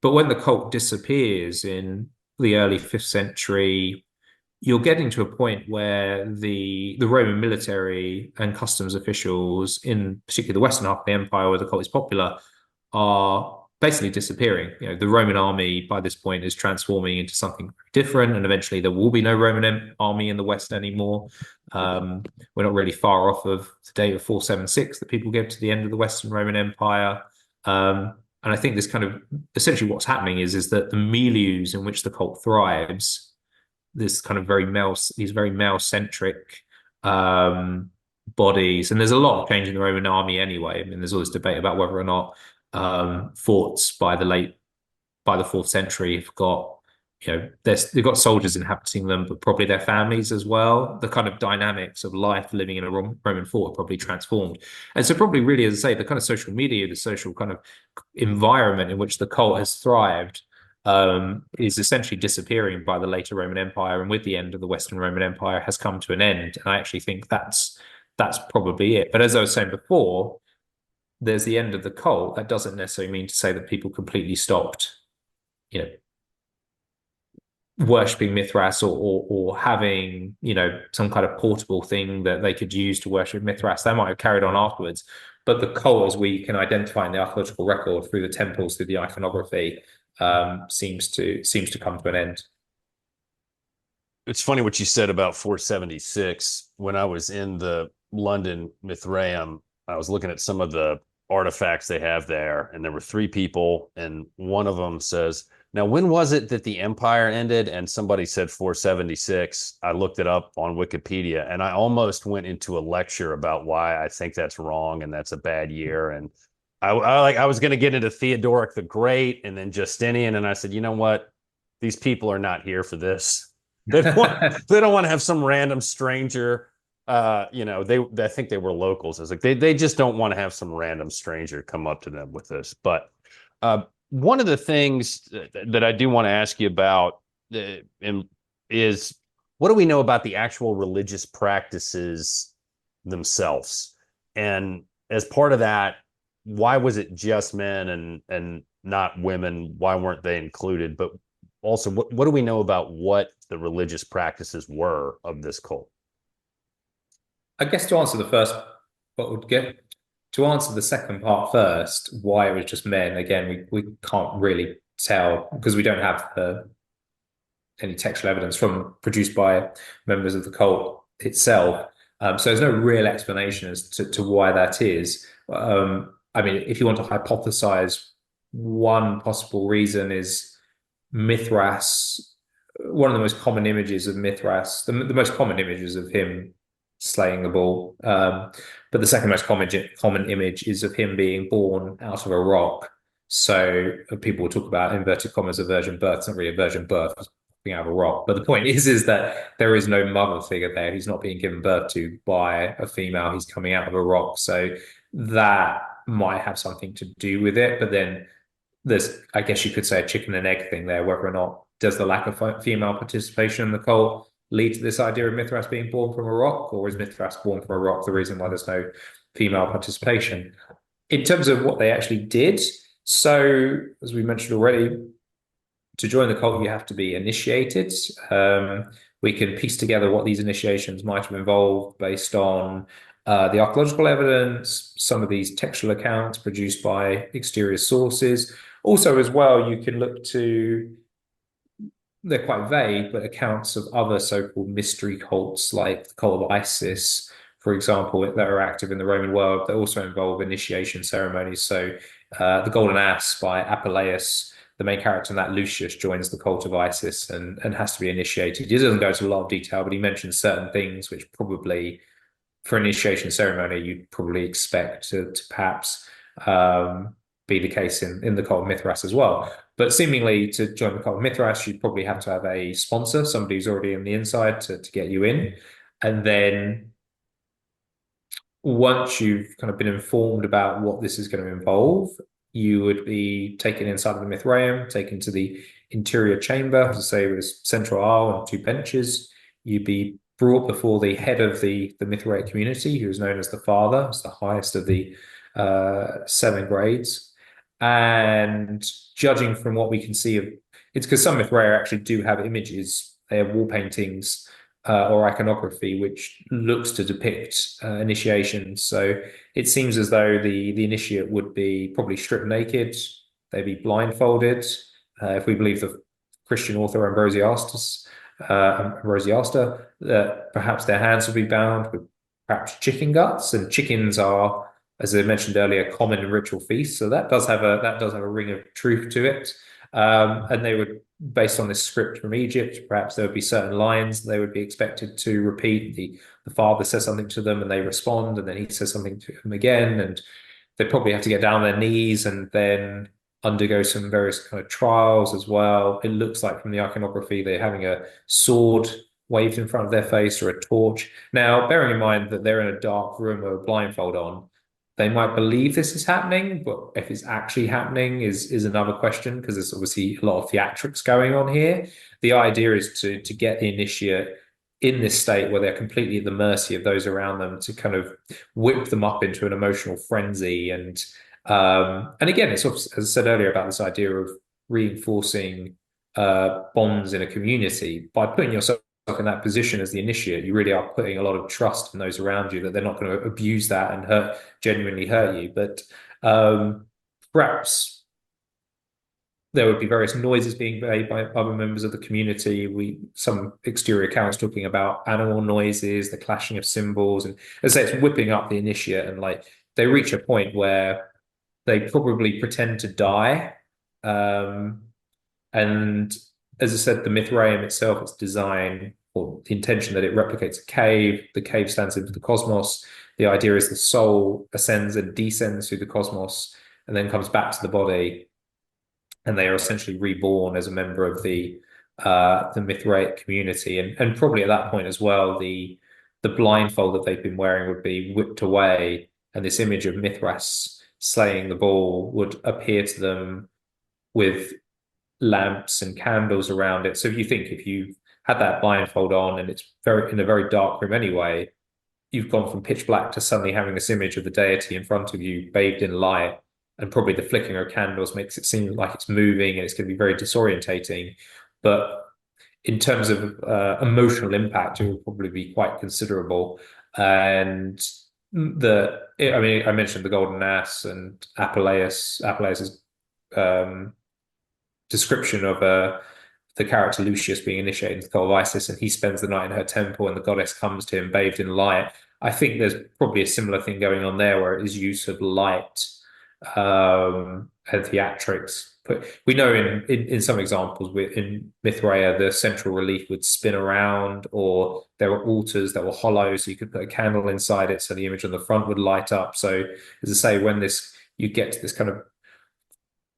But when the cult disappears in the early 5th century, you're getting to a point where the Roman military and customs officials, in particularly the western half of the empire where the cult is popular, are basically disappearing. The Roman army by this point is transforming into something different, and eventually there will be no Roman army in the West anymore. We're not really far off of the date of 476 that people give to the end of the Western Roman Empire. And I think this kind of essentially what's happening is that the milieus in which the cult thrives, this kind of these very male-centric bodies, and there's a lot of change in the Roman army anyway. I mean, there's all this debate about whether or not forts by the 4th century have got, they've got soldiers inhabiting them, but probably their families as well. The kind of dynamics of life living in a Roman fort are probably transformed. And so probably really, as I say, the kind of social media, the social kind of environment in which the cult has thrived is essentially disappearing by the later Roman Empire, and with the end of the Western Roman Empire has come to an end. And I actually think that's probably it. But as I was saying before, there's the end of the cult. That doesn't necessarily mean to say that people completely stopped, worshipping Mithras or having, some kind of portable thing that they could use to worship Mithras. They might have carried on afterwards. But the cult, as we can identify in the archaeological record through the temples, through the iconography, seems to come to an end. It's funny what you said about 476. When I was in the London Mithraeum, I was looking at some of the artifacts they have there, and there were 3 people, and one of them says, now, when was it that the empire ended? And somebody said 476. I looked it up on Wikipedia, and I almost went into a lecture about why I think that's wrong and that's a bad year. And I was going to get into Theodoric the Great and then Justinian, and I said, you know what? These people are not here for this. They don't want to have some random stranger. I think they were locals. I was like, they just don't want to have some random stranger come up to them with this. But one of the things that I do want to ask you about is, what do we know about the actual religious practices themselves? And as part of that, why was it just men and not women? Why weren't they included? But also, what do we know about what the religious practices were of this cult? I guess to answer the first, to answer the second part first, why it was just men, again, we can't really tell because we don't have any textual evidence produced by members of the cult itself. So there's no real explanation as to why that is. I mean, if you want to hypothesize, one possible reason is Mithras. One of the most common images of Mithras, the most common images of him slaying the bull. But the second most common image is of him being born out of a rock. So people will talk about, inverted commas, a virgin birth. It's not really a virgin birth. coming out of a rock. But the point is that there is no mother figure there. He's not being given birth to by a female. He's coming out of a rock. So that might have something to do with it. But then there's, I guess you could say, a chicken and egg thing there, whether or not does the lack of female participation in the cult lead to this idea of Mithras being born from a rock, or is Mithras born from a rock the reason why there's no female participation? In terms of what they actually did, so as we mentioned already, to join the cult, you have to be initiated. We can piece together what these initiations might have involved based on the archaeological evidence, some of these textual accounts produced by exterior sources. Also, as well, you can look to, they're quite vague, but accounts of other so-called mystery cults like the cult of Isis, for example, that are active in the Roman world that also involve initiation ceremonies. So the Golden Ass by Apuleius, the main character in that, Lucius, joins the cult of Isis and has to be initiated. He doesn't go into a lot of detail, but he mentions certain things which probably, for initiation ceremony, you'd probably expect to perhaps be the case in the cult of Mithras as well. But seemingly to join the cult of Mithras, you'd probably have to have a sponsor, somebody who's already on the inside to get you in. And then once you've kind of been informed about what this is going to involve, you would be taken inside of the Mithraeum, taken to the interior chamber, as I say, with a central aisle and two benches. You'd be brought before the head of the Mithraic community, who is known as the Father. It's the highest of the 7 grades. And judging from what we can see of, it's because some Mithraea actually do have images. They have wall paintings or iconography which looks to depict initiations. So it seems as though the initiate would be probably stripped naked. They'd be blindfolded. If we believe the Christian author Ambrosiaster, that perhaps their hands would be bound with perhaps chicken guts, and chickens are, as I mentioned earlier, common in ritual feasts. So that does have a ring of truth to it. And they would, based on this script from Egypt, perhaps there would be certain lines they would be expected to repeat. The father says something to them and they respond, and then he says something to them again, and they probably have to get down on their knees and then undergo some various kind of trials as well. It looks like from the iconography they're having a sword waved in front of their face or a torch. Now, bearing in mind that they're in a dark room with a blindfold on, they might believe this is happening, but if it's actually happening is another question, because there's obviously a lot of theatrics going on here. The idea is to get the initiate in this state where they're completely at the mercy of those around them, to kind of whip them up into an emotional frenzy. And again, it's, as I said earlier, about this idea of reinforcing bonds in a community. By putting yourself in that position as the initiate, you really are putting a lot of trust in those around you that they're not going to abuse that and genuinely hurt you. But perhaps there would be various noises being made by other members of the community. Some exterior accounts talking about animal noises, the clashing of cymbals, and as I say, it's whipping up the initiate, and like they reach a point where they probably pretend to die. And as I said, the Mithraeum itself, its design, or the intention that it replicates a cave. The cave stands for the cosmos. The idea is the soul ascends and descends through the cosmos and then comes back to the body. And they are essentially reborn as a member of the Mithraic community. And probably at that point as well, the blindfold that they've been wearing would be whipped away, and this image of Mithras slaying the bull would appear to them with lamps and candles around it. So if you had that blindfold on and it's in a very dark room anyway, you've gone from pitch black to suddenly having this image of the deity in front of you bathed in light, and probably the flickering of candles makes it seem like it's moving, and it's going to be very disorientating. But in terms of emotional impact, it will probably be quite considerable. And I mentioned the Golden Ass and Apuleius's description of the character Lucius being initiated into the cult of Isis, and he spends the night in her temple, and the goddess comes to him bathed in light. I think there's probably a similar thing going on there, where it is use of light and theatrics. But we know in some examples in Mithraea, the central relief would spin around, or there were altars that were hollow, so you could put a candle inside it, so the image on the front would light up. So, as I say, when you get to this kind of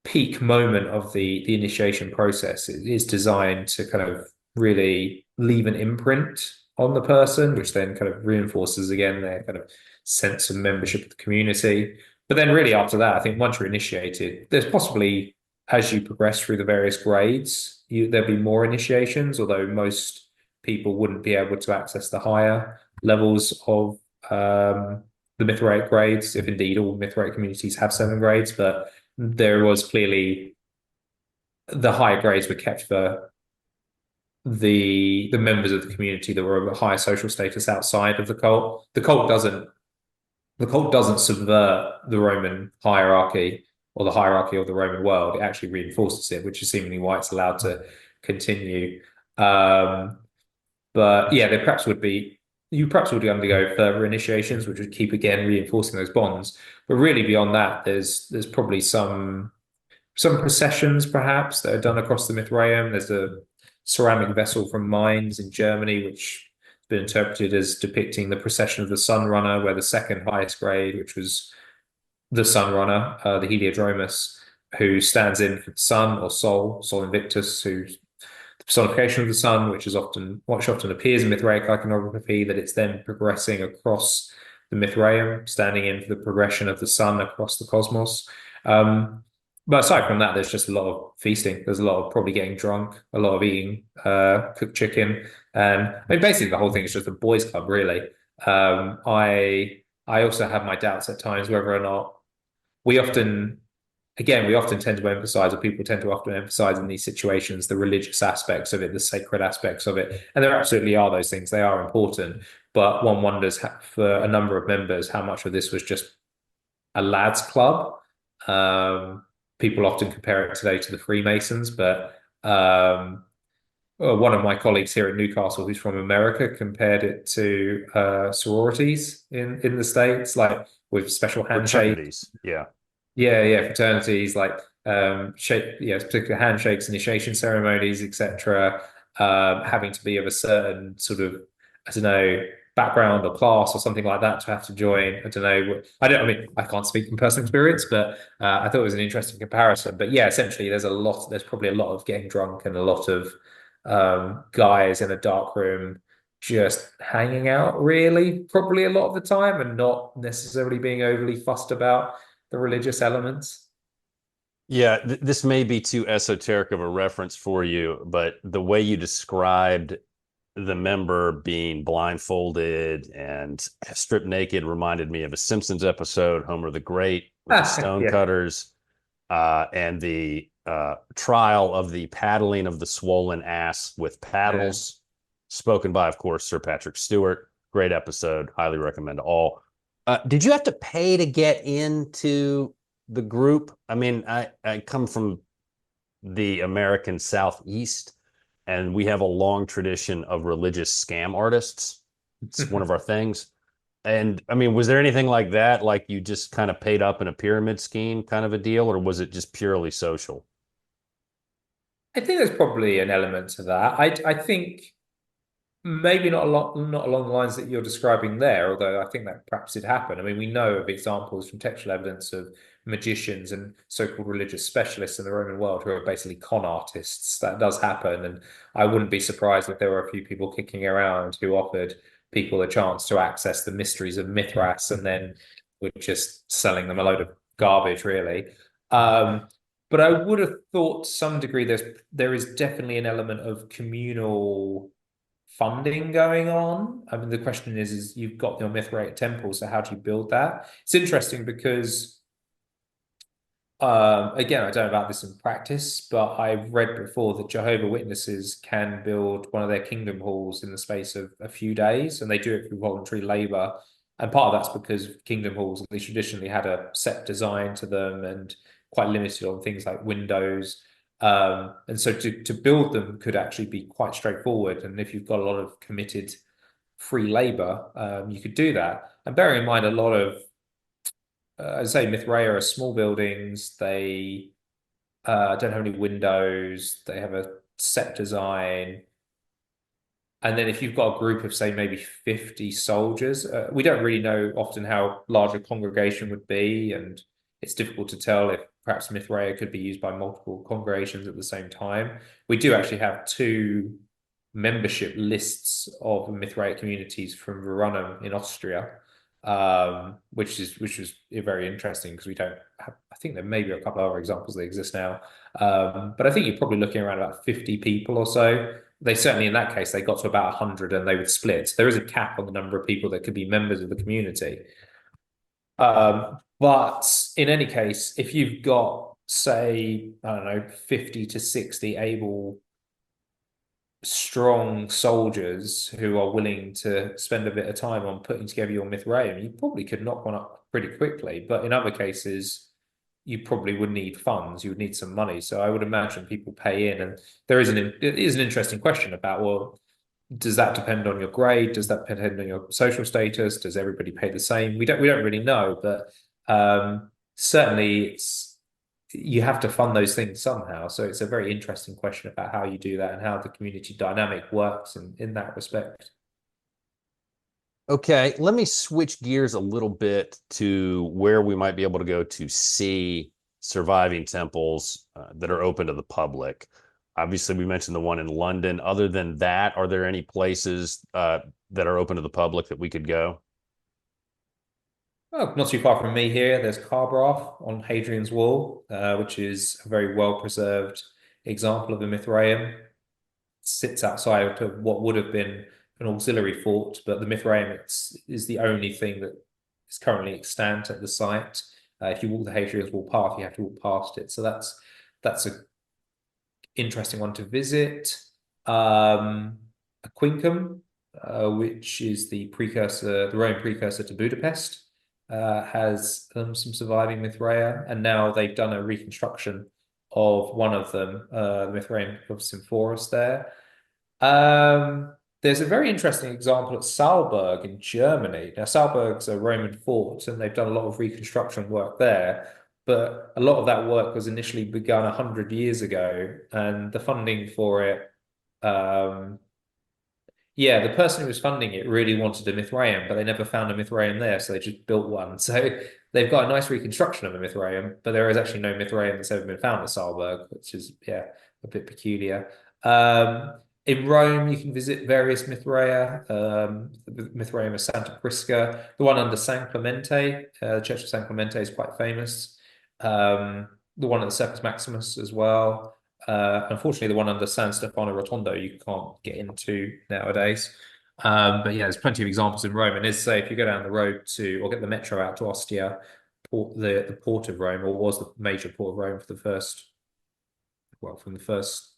peak moment of the initiation process is designed to kind of really leave an imprint on the person, which then kind of reinforces again their kind of sense of membership of the community. But then really after that, I think once you're initiated, there's possibly as you progress through the various grades, there'll be more initiations, although most people wouldn't be able to access the higher levels of the Mithraic grades, if indeed all Mithraic communities have 7 grades. But there was clearly the higher grades were kept for the members of the community that were of a higher social status outside of the cult. The cult doesn't subvert the Roman hierarchy or the hierarchy of the Roman world. It actually reinforces it, which is seemingly why it's allowed to continue. But yeah, there perhaps would be you perhaps would undergo further initiations, which would keep again reinforcing those bonds. But really beyond that, there's probably some processions perhaps that are done across the Mithraeum. There's a ceramic vessel from Mainz in Germany, which has been interpreted as depicting the procession of the Sun Runner, where the second highest grade, which was the Sun Runner, the Heliodromus, who stands in for the sun or Sol Invictus, who's the personification of the sun, which often appears in Mithraic iconography, that it's then progressing across the Mithraeum, standing in for the progression of the sun across the cosmos. But aside from that, there's just a lot of feasting. There's a lot of probably getting drunk, a lot of eating cooked chicken, and I mean basically the whole thing is just a boys' club, really. I also have my doubts at times whether or not we often we often tend to emphasize, or people tend to often emphasize in these situations, the religious aspects of it, the sacred aspects of it. And there absolutely are those things. They are important. But one wonders for a number of members how much of this was just a lads' club. People often compare it today to the Freemasons, but one of my colleagues here at Newcastle, who's from America, compared it to sororities in the States, like with special handshakes. Fraternities. Yeah. Yeah, fraternities like particular handshakes, initiation ceremonies, etc. Having to be of a certain sort of, I don't know, background or class or something like that to have to join. I don't know. I mean, I can't speak from personal experience, but I thought it was an interesting comparison. But yeah, essentially, there's probably a lot of getting drunk and a lot of guys in a dark room just hanging out, really, probably a lot of the time, and not necessarily being overly fussed about the religious elements. Yeah, this may be too esoteric of a reference for you, but the way you described the member being blindfolded and stripped naked reminded me of a Simpsons episode, Homer the Great, with the Yeah. stonecutters, and the trial of the paddling of the swollen ass with paddles, spoken by, of course, Sir Patrick Stewart. Great episode. Highly recommend to all. Did you have to pay to get into the group? I mean, I come from the American Southeast, and we have a long tradition of religious scam artists. It's one of our things. And I mean, was there anything like that? Like you just kind of paid up in a pyramid scheme kind of a deal, or was it just purely social? I think there's probably an element to that. I think maybe not along the lines that you're describing there, although I think that perhaps did happen. I mean, we know of examples from textual evidence of magicians and so-called religious specialists in the Roman world who are basically con artists. That does happen, and I wouldn't be surprised if there were a few people kicking around who offered people a chance to access the mysteries of Mithras and then were just selling them a load of garbage, really. But I would have thought to some degree there is definitely an element of communal funding going on. I mean, the question is you've got your Mithraic temple, so how do you build that? It's interesting because, again, I don't know about this in practice, but I've read before that Jehovah Witnesses can build one of their kingdom halls in the space of a few days, and they do it through voluntary labor. And part of that's because kingdom halls, at least traditionally, had a set design to them and quite limited on things like windows. And so to build them could actually be quite straightforward. And if you've got a lot of committed free labor, you could do that. And bearing in mind, a lot of, as I say, Mithraea are small buildings. They don't have any windows. They have a set design. And then if you've got a group of, say, maybe 50 soldiers, we don't really know often how large a congregation would be. And it's difficult to tell if perhaps Mithraea could be used by multiple congregations at the same time. We do actually have two membership lists of Mithraic communities from Verona in Austria, which was very interesting because we don't have, I think there may be a couple of other examples that exist now. But I think you're probably looking around about 50 people or so. They certainly, in that case, they got to about 100 and they would split. There is a cap on the number of people that could be members of the community. But in any case, if you've got, say, I don't know, 50 to 60 able, strong soldiers who are willing to spend a bit of time on putting together your Mithraeum, you probably could knock one up pretty quickly. But in other cases, you probably would need funds, you would need some money. So I would imagine people pay in, and it is an interesting question about, well, does that depend on your grade? Does that depend on your social status? Does everybody pay the same? We don't really know, but certainly you have to fund those things somehow. So it's a very interesting question about how you do that and how the community dynamic works in that respect. Okay, let me switch gears a little bit to where we might be able to go to see surviving temples that are open to the public. Obviously, we mentioned the one in London. Other than that, are there any places that are open to the public that we could go? Well, not too far from me here, there's Carbrath on Hadrian's Wall, which is a very well-preserved example of a Mithraeum. It sits outside of what would have been an auxiliary fort, but the Mithraeum is the only thing that is currently extant at the site. If you walk the Hadrian's Wall path, you have to walk past it. So that's a interesting one to visit. Aquincum, which is the Roman precursor to Budapest, has some surviving Mithraea, and now they've done a reconstruction of one of them, the Mithraeum of Symphorus there. There's a very interesting example at Saalburg in Germany. Now, Saalburg's a Roman fort, and they've done a lot of reconstruction work there. But a lot of that work was initially begun 100 years ago, and the funding for it, yeah, the person who was funding it really wanted a Mithraeum, but they never found a Mithraeum there, so they just built one. So they've got a nice reconstruction of a Mithraeum, but there is actually no Mithraeum that's ever been found at Saalburg, which is, yeah, a bit peculiar. In Rome, you can visit various Mithraea, the Mithraeum of Santa Prisca, the one under San Clemente, the Church of San Clemente is quite famous. The one at the Circus Maximus as well. Unfortunately, the one under San Stefano Rotondo you can't get into nowadays. But yeah, there's plenty of examples in Rome. And as I say, if you go down the road to, or get the metro out to Ostia, the port of Rome, or was the major port of Rome for the first, well, from the first,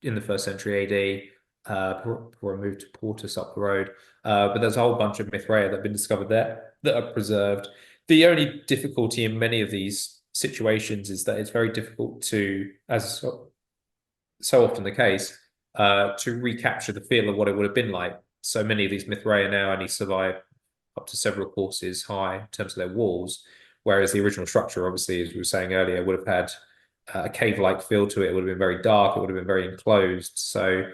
in the first century AD, before I moved to Portus up the road. But there's a whole bunch of Mithraea that have been discovered there that are preserved. The only difficulty in many of these situations is that it's very difficult to, as so often the case, to recapture the feel of what it would have been like. So many of these Mithraea now only survive up to several courses high in terms of their walls, whereas the original structure, obviously, as we were saying earlier, would have had a cave-like feel to it. It would have been very dark. It would have been very enclosed. So,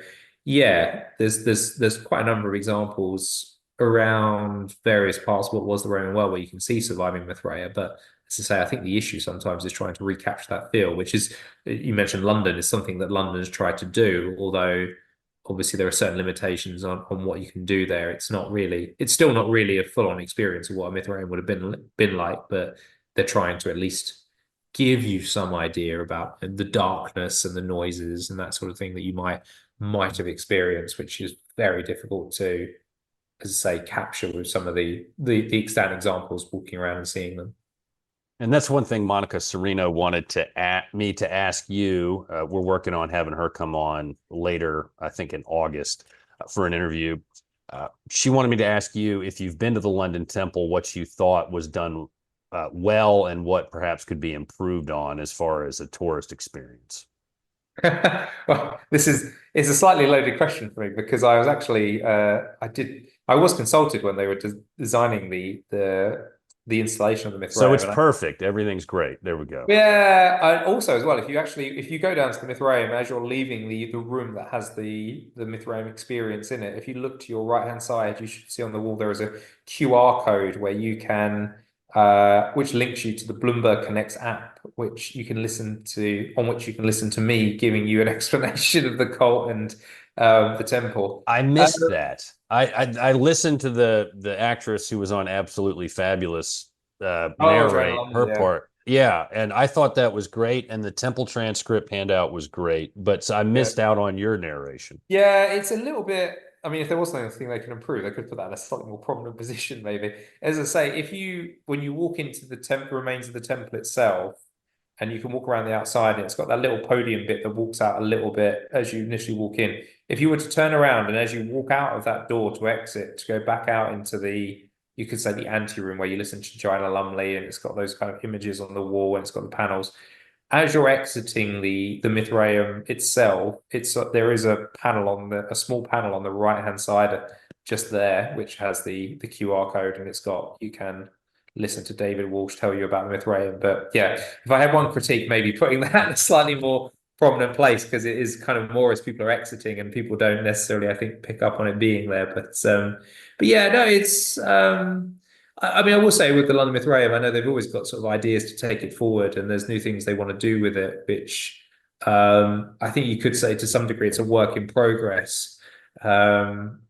yeah, there's quite a number of examples around various parts of what was the Roman world where you can see surviving Mithraea. But as I say, I think the issue sometimes is trying to recapture that feel, which is, you mentioned London, is something that London's tried to do, although obviously there are certain limitations on what you can do there. It's still not really a full-on experience of what a Mithraeum would have been like, but they're trying to at least give you some idea about the darkness and the noises and that sort of thing that you might have experienced, which is very difficult to, as I say, capture with some of the extant examples, walking around and seeing them. And that's one thing Monica Serino wanted me to ask you. We're working on having her come on later, I think in August, for an interview. She wanted me to ask you if you've been to the London Temple, what you thought was done well and what perhaps could be improved on as far as a tourist experience. Well, it's a slightly loaded question for me because I was actually I was consulted when they were designing the installation of the Mithraeum. So it's perfect. Everything's great. There we go. Yeah. Also, as well, if you go down to the Mithraeum as you're leaving the room that has the Mithraeum experience in it, if you look to your right hand side, you should see on the wall there is a QR code where you can which links you to the Bloomberg Connects app, which you can listen to, on which you can listen to me giving you an explanation of the cult and the temple. I Uh, missed that. I listened to the actress who was on Absolutely Fabulous oh, Joanna narrate Lumley, her yeah. part. Yeah, and I thought that was great, and the temple transcript handout was great, but I Yeah. missed out on your narration. Yeah, it's a little bit. I mean, if there was something they can improve, they could put that in a slightly more prominent position, maybe. As I say, if you when you walk into the temple remains of the temple itself, and you can walk around the outside, and it's got that little podium bit that walks out a little bit as you initially walk in. If you were to turn around and as you walk out of that door to exit, to go back out into you could say the anteroom where you listen to Joanna Lumley, and it's got those kind of images on the wall, and it's got the panels as you're exiting the Mithraeum itself, there is a panel on a small panel on the right hand side, just there, which has the QR code, and it's got you can listen to David Walsh tell you about the Mithraeum. But yeah, if I had one critique, maybe putting that in a slightly more prominent place because it is kind of more as people are exiting and people don't necessarily, I think, pick up on it being there. But yeah, no, it's I mean, I will say with the London Mythraeum, I know they've always got sort of ideas to take it forward, and there's new things they want to do with it, which I think you could say to some degree it's a work in progress. Um,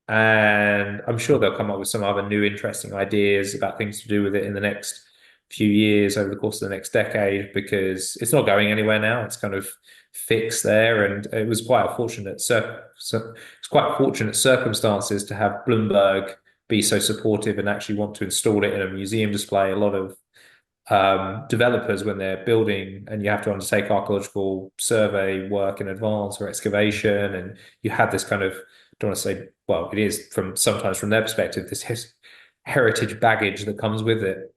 and I'm sure they'll come up with some other new interesting ideas about things to do with it in the next few years, over the course of the next decade, because it's not going anywhere now. It's kind of fixed there, and it was quite a fortunate it's quite fortunate circumstances to have Bloomberg be so supportive and actually want to install it in a museum display. A lot of developers, when they're building and you have to undertake archaeological survey work in advance or excavation, and you have this kind of, don't want to say, well, it is from sometimes from their perspective, this heritage baggage that comes with it.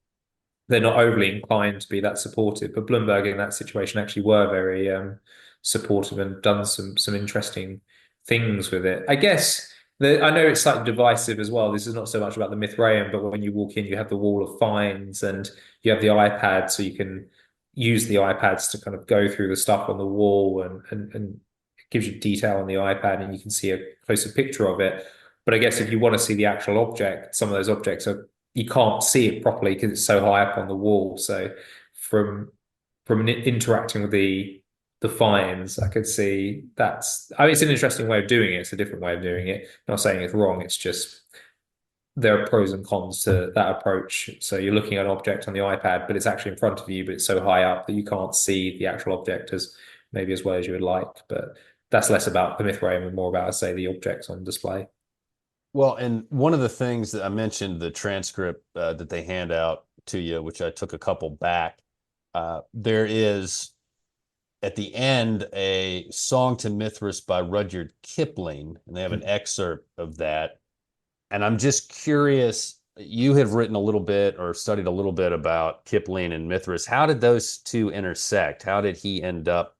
They're not overly inclined to be that supportive, but Bloomberg in that situation actually were very supportive and done some interesting things with it. I guess I know it's slightly divisive as well. This is not so much about the Mithraeum, but when you walk in, you have the wall of finds and you have the iPad, so you can use the iPads to kind of go through the stuff on the wall and it gives you detail on the iPad and you can see a closer picture of it. But I guess if you want to see the actual object, some of those objects are you can't see it properly because it's so high up on the wall. So from interacting with the finds, I could see I mean, it's an interesting way of doing it. It's a different way of doing it. I'm not saying it's wrong. It's just there are pros and cons to that approach. So you're looking at an object on the iPad, but it's actually in front of you, but it's so high up that you can't see the actual object as maybe as well as you would like. But that's less about the Mithraeum and more about, say, the objects on display. Well, and one of the things that I mentioned, the transcript that they hand out to you, which I took a couple back, there is at the end a song to Mithras by Rudyard Kipling, and they have an excerpt of that. And I'm just curious, you have written a little bit or studied a little bit about Kipling and Mithras. How did those two intersect? How did he end up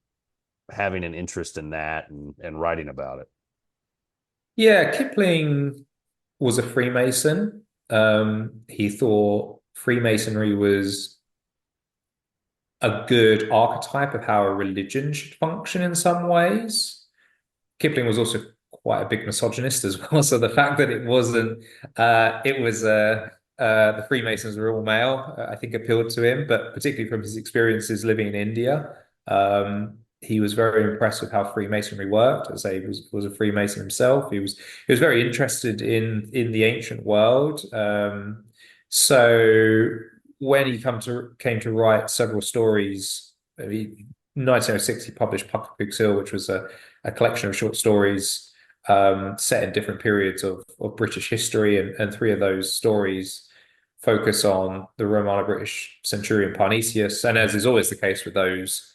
having an interest in that and writing about it? Yeah, Kipling was a Freemason. He thought Freemasonry was a good archetype of how a religion should function in some ways. Kipling was also quite a big misogynist as well. So the fact that it wasn't, it was the Freemasons were all male, I think appealed to him, but particularly from his experiences living in India. He was very impressed with how Freemasonry worked. As I say, he was a Freemason himself. He was very interested in the ancient world. So when he came to write several stories, 1906 he published Puckapook's Hill, which was a collection of short stories set in different periods of British history, and three of those stories focus on the Romano-British centurion Parnesius. And as is always the case with those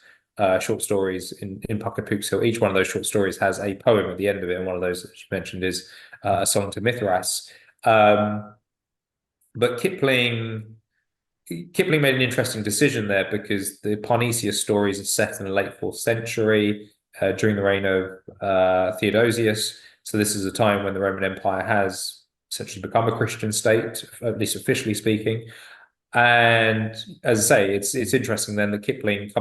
short stories in Puckapook's Hill, each one of those short stories has a poem at the end of it, and one of those that you mentioned is a song to Mithras. But Kipling made an interesting decision there because the Parnesius stories are set in the late 4th century during the reign of Theodosius. So this is a time when the Roman Empire has essentially become a Christian state, at least officially speaking. And as I say, it's interesting then that Kipling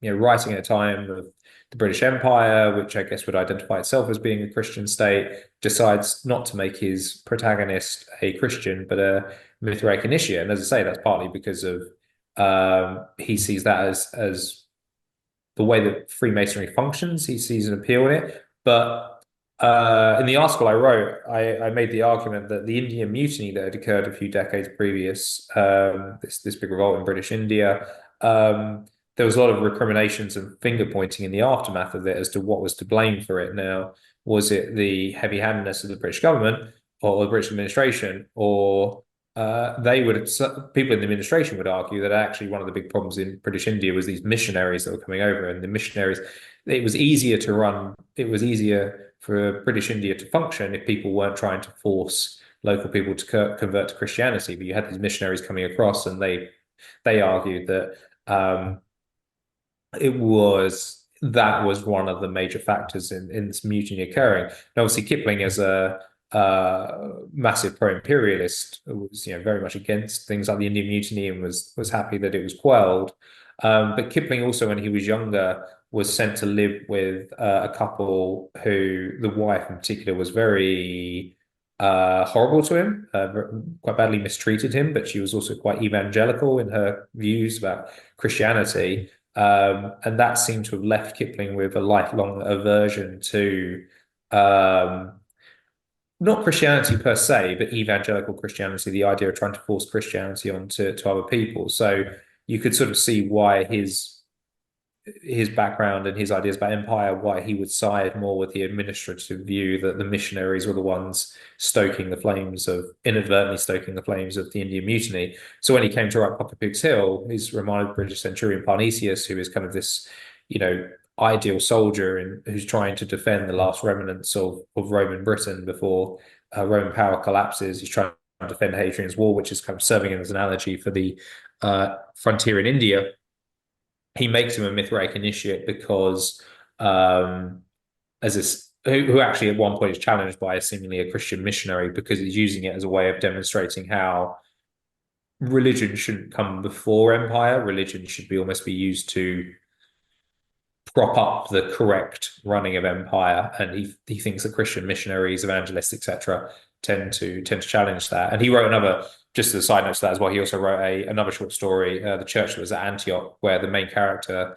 writing at a time of the British Empire, which I guess would identify itself as being a Christian state, decides not to make his protagonist a Christian, but a Mithraic initiate. And as I say, that's partly because of he sees that as the way that Freemasonry functions. He sees an appeal in it. But in the article I wrote, I made the argument that the Indian Mutiny that had occurred a few decades previous, this big revolt in British India, there was a lot of recriminations and finger pointing in the aftermath of it as to what was to blame for it. Now, was it the heavy-handedness of the British government or the British administration, or people in the administration would argue that actually one of the big problems in British India was these missionaries that were coming over, and the missionaries, it was easier to run, it was easier for British India to function if people weren't trying to force local people to convert to Christianity. But you had these missionaries coming across, and they argued that that was one of the major factors in this mutiny occurring. And obviously, Kipling, as a massive pro-imperialist, was very much against things like the Indian Mutiny and was happy that it was quelled. But Kipling also, when he was younger, was sent to live with a couple who the wife in particular was very horrible to him, quite badly mistreated him, but she was also quite evangelical in her views about Christianity. And that seemed to have left Kipling with a lifelong aversion to not Christianity per se, but evangelical Christianity, the idea of trying to force Christianity onto other people. So you could sort of see why his background and his ideas about empire, why he would side more with the administrative view that the missionaries were the ones inadvertently stoking the flames of the Indian Mutiny. So when he came to write Papa Pig's Hill, he's reminded British centurion Parnesius, who is kind of this, ideal soldier and who's trying to defend the last remnants of Roman Britain before Roman power collapses. He's trying to defend Hadrian's Wall, which is kind of serving as an analogy for the frontier in India. He makes him a Mithraic initiate because who actually at one point is challenged by seemingly a Christian missionary because he's using it as a way of demonstrating how religion shouldn't come before empire. Religion should almost be used to prop up the correct running of empire, and he thinks that Christian missionaries, evangelists, etc., tend to challenge that. And he wrote another, just as a side note to that as well. He also wrote another short story, "The Church That Was at Antioch," where the main character,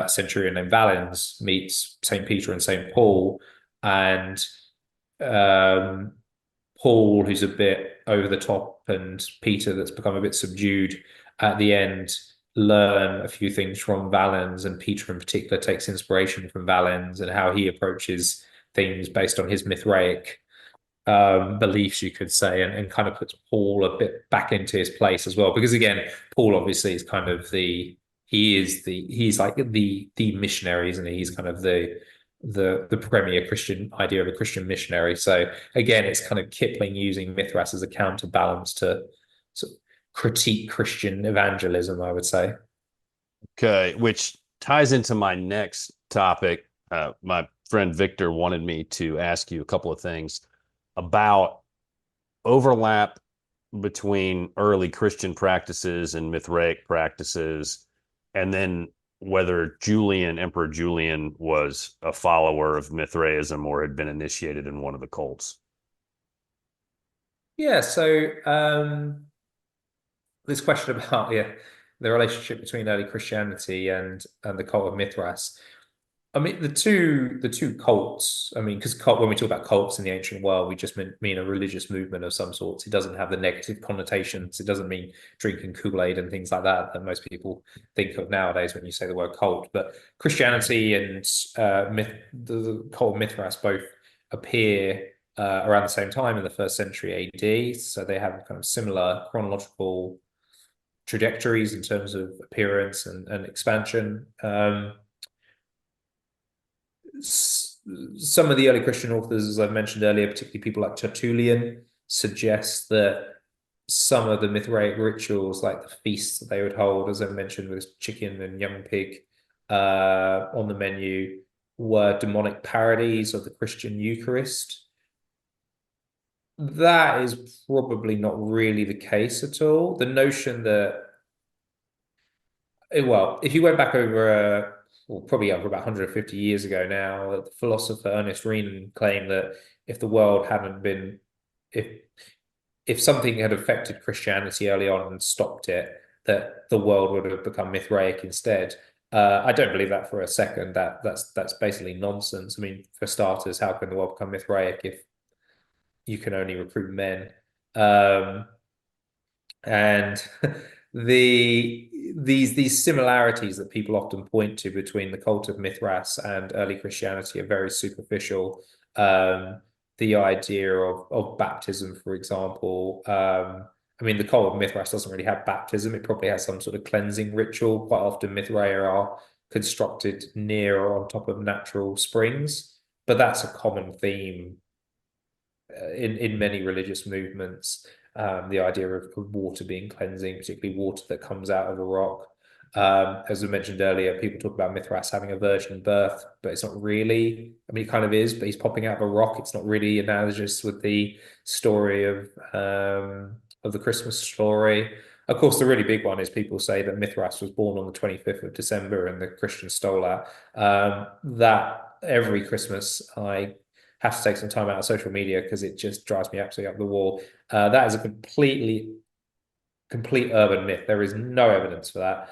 centurion named Valens, meets Saint Peter and Saint Paul, and Paul, who's a bit over the top, and Peter, that's become a bit subdued, at the end learn a few things from Valens, and Peter in particular takes inspiration from Valens and how he approaches things based on his Mithraic beliefs, you could say, and kind of puts Paul a bit back into his place as well. Because again, Paul obviously is kind of he's like the missionary, isn't he? He's kind of the premier Christian idea of a Christian missionary. So again, it's kind of Kipling using Mithras as a counterbalance to sort of critique Christian evangelism, I would say. Okay, which ties into my next topic. My friend Victor wanted me to ask you a couple of things about overlap between early Christian practices and Mithraic practices, and then whether Emperor Julian was a follower of Mithraism or had been initiated in one of the cults. Yeah, so this question about the relationship between early Christianity and the cult of Mithras. I mean, the two cults. I mean, because when we talk about cults in the ancient world, we just mean a religious movement of some sorts. It doesn't have the negative connotations. It doesn't mean drinking Kool-Aid and things like that most people think of nowadays when you say the word cult. But Christianity and the cult of Mithras both appear around the same time in the first century AD. So they have kind of similar chronological trajectories in terms of appearance and expansion. Some of the early Christian authors, as I mentioned earlier, particularly people like Tertullian, suggest that some of the Mithraic rituals, like the feasts that they would hold, as I mentioned, with chicken and young pig on the menu, were demonic parodies of the Christian Eucharist. That is probably not really the case at all. The notion that, well, if you went back over probably over about 150 years ago now, the philosopher Ernest Renan claimed that if the world hadn't been, if if something had affected Christianity early on and stopped it, that the world would have become Mithraic instead. I don't believe that for a second. That's basically nonsense. I mean, for starters, how can the world become Mithraic if you can only recruit men? Um, and these similarities that people often point to between the cult of Mithras and early Christianity are very superficial. The idea of baptism, for example. I mean, the cult of Mithras doesn't really have baptism. It probably has some sort of cleansing ritual. Quite often, Mithraea are constructed near or on top of natural springs, but that's a common theme in many religious movements. The idea of water being cleansing, particularly water that comes out of a rock. As I mentioned earlier, people talk about Mithras having a virgin birth, but it's not really. I mean, it kind of is, but he's popping out of a rock. It's not really analogous with the story of the Christmas story. Of course, the really big one is people say that Mithras was born on the 25th of December and the Christians stole that. That every Christmas I have to take some time out of social media because it just drives me absolutely up the wall. That is a complete urban myth. There is no evidence for that.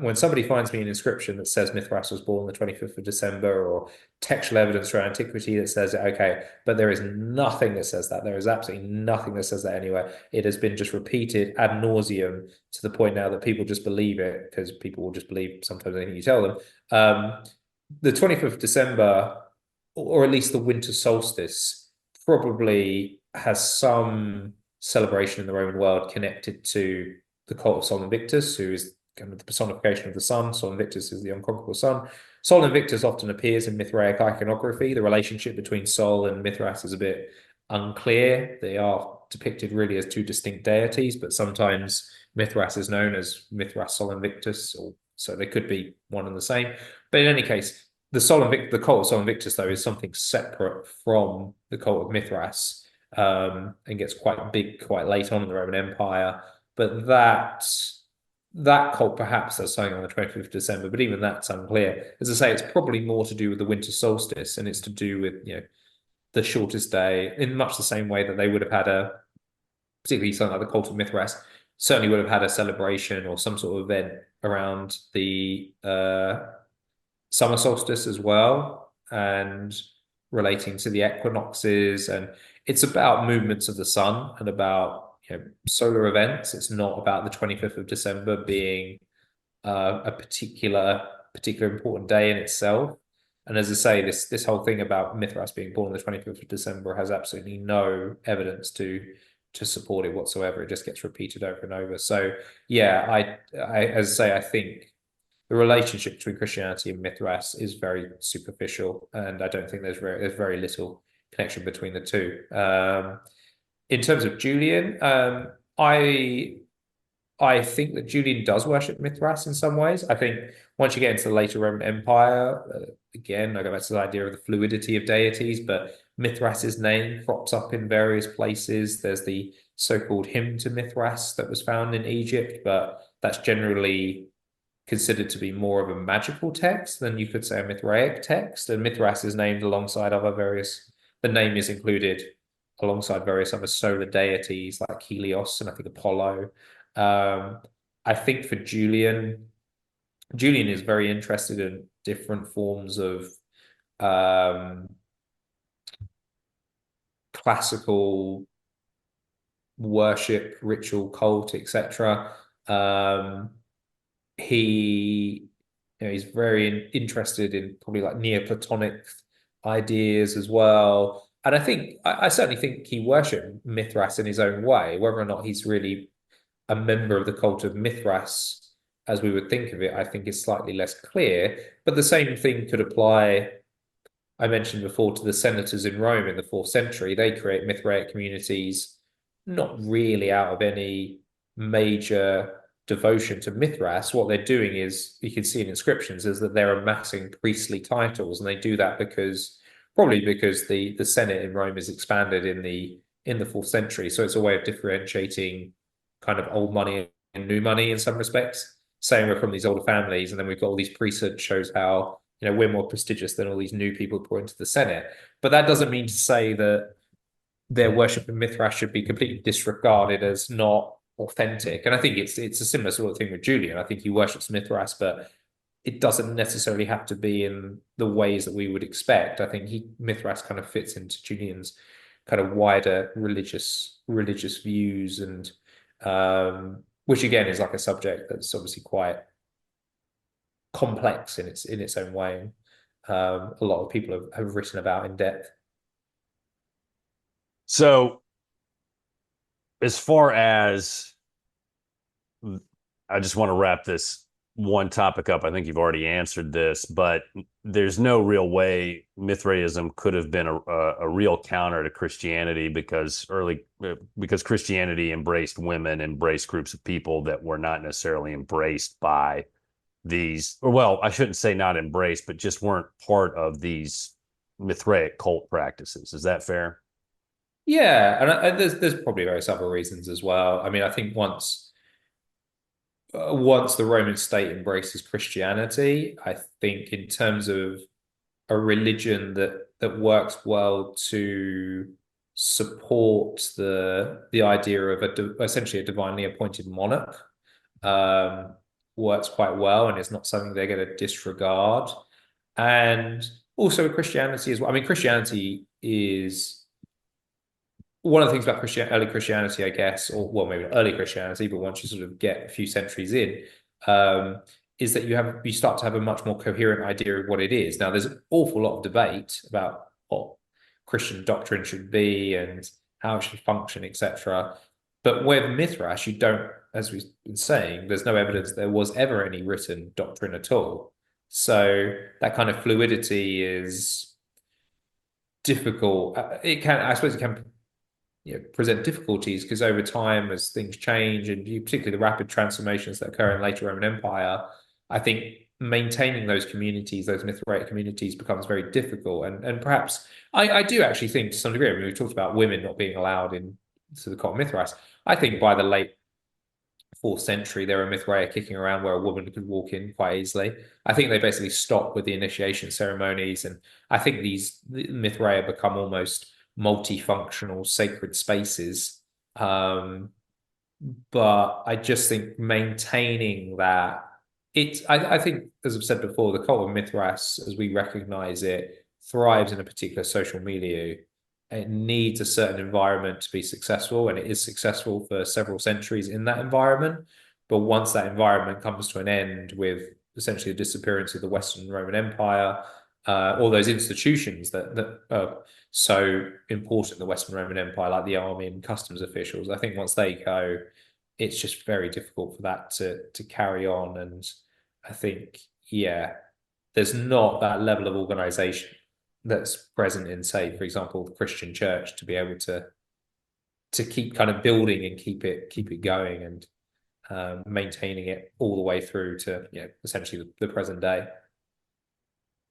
When somebody finds me an inscription that says Mithras was born the 25th of December or textual evidence from antiquity that says it, okay, but there is nothing that says that. There is absolutely nothing that says that anywhere. It has been just repeated ad nauseum to the point now that people just believe it because people will just believe sometimes anything you tell them. The 25th of December, or at least the winter solstice, probably has some celebration in the Roman world connected to the cult of Sol Invictus, who is kind of the personification of the sun. Sol Invictus is the unconquerable sun. Sol Invictus often appears in Mithraic iconography. The relationship between Sol and Mithras is a bit unclear. They are depicted really as two distinct deities, but sometimes Mithras is known as Mithras Sol Invictus, or so they could be one and the same. But in any case, the cult of Sol Invictus, though, is something separate from the cult of Mithras, and gets quite big quite late on in the Roman Empire. But that cult perhaps does something on the 25th of December, but even that's unclear. As I say, it's probably more to do with the winter solstice, and it's to do with the shortest day, in much the same way that they would have had particularly something like the cult of Mithras, certainly would have had a celebration or some sort of event around the summer solstice as well, and relating to the equinoxes. And it's about movements of the sun and about solar events. It's not about the 25th of December being a particular important day in itself. And as I say, this whole thing about Mithras being born on the 25th of December has absolutely no evidence to support it whatsoever. It just gets repeated over and over. So yeah, I as I say, I think the relationship between Christianity and Mithras is very superficial, and I don't think there's very little connection between the two. In terms of Julian, I think that Julian does worship Mithras in some ways. I think once you get into the later Roman Empire, again, I go back to the idea of the fluidity of deities, but Mithras's name crops up in various places. There's the so-called hymn to Mithras that was found in Egypt, but that's generally considered to be more of a magical text than you could say a Mithraic text. And Mithras is named alongside the name is included alongside various other solar deities like Helios and I think Apollo. I think for Julian is very interested in different forms of classical worship, ritual, cult, etc. He's very interested in probably like Neoplatonic ideas as well. And I certainly think he worshipped Mithras in his own way. Whether or not he's really a member of the cult of Mithras, as we would think of it, I think is slightly less clear. But the same thing could apply, I mentioned before, to the senators in Rome in the 4th century. They create Mithraic communities, not really out of any major devotion to Mithras. What they're doing is, you can see in inscriptions, is that they're amassing priestly titles, and they do that probably because the Senate in Rome is expanded in the 4th century. So it's a way of differentiating kind of old money and new money in some respects, saying we're from these older families, and then we've got all these priesthood shows how we're more prestigious than all these new people brought into the Senate. But that doesn't mean to say that their worship of Mithras should be completely disregarded as not authentic. And I think it's a similar sort of thing with Julian. I think he worships Mithras, but it doesn't necessarily have to be in the ways that we would expect. I think Mithras kind of fits into Julian's kind of wider religious views, and which again is like a subject that's obviously quite complex in its own way. A lot of people have written about in depth. So, as far as I just want to wrap this one topic up. I think you've already answered this, but there's no real way Mithraism could have been a real counter to Christianity because Christianity embraced women, embraced groups of people that were not necessarily embraced by these, or well, I shouldn't say not embraced, but just weren't part of these Mithraic cult practices. Is that fair? Yeah, and there's probably various other reasons as well. I mean, I think once the Roman state embraces Christianity, I think in terms of a religion that works well to support the idea of essentially a divinely appointed monarch, um, works quite well, and it's not something they're going to disregard. And also Christianity as well. I mean, Christianity is one of the things about early Christianity, I guess, or well, maybe not early Christianity, but once you sort of get a few centuries in, is that you start to have a much more coherent idea of what it is. Now, there's an awful lot of debate about what Christian doctrine should be and how it should function, etc. But with Mithras, you don't, as we've been saying, there's no evidence there was ever any written doctrine at all. So that kind of fluidity is difficult. I suppose it can present difficulties because over time, as things change, and particularly the rapid transformations that occur in later Roman Empire, I think maintaining those communities, those Mithraic communities, becomes very difficult. And perhaps I do actually think to some degree, I mean, we talked about women not being allowed in to the cult of Mithras. I think by the late fourth century, there were Mithraea kicking around where a woman could walk in quite easily. I think they basically stopped with the initiation ceremonies, and I think the Mithraea become almost multifunctional sacred spaces. But I just think maintaining that I think, as I've said before, the cult of Mithras, as we recognize it, thrives in a particular social milieu. It needs a certain environment to be successful, and it is successful for several centuries in that environment. But once that environment comes to an end with essentially the disappearance of the Western Roman Empire, all those institutions that are so important in the Western Roman Empire, like the army and customs officials, I think once they go, it's just very difficult for that to carry on. And I think, yeah, there's not that level of organization that's present in, say, for example, the Christian church to be able to keep kind of building and keep it going and maintaining it all the way through to essentially the present day.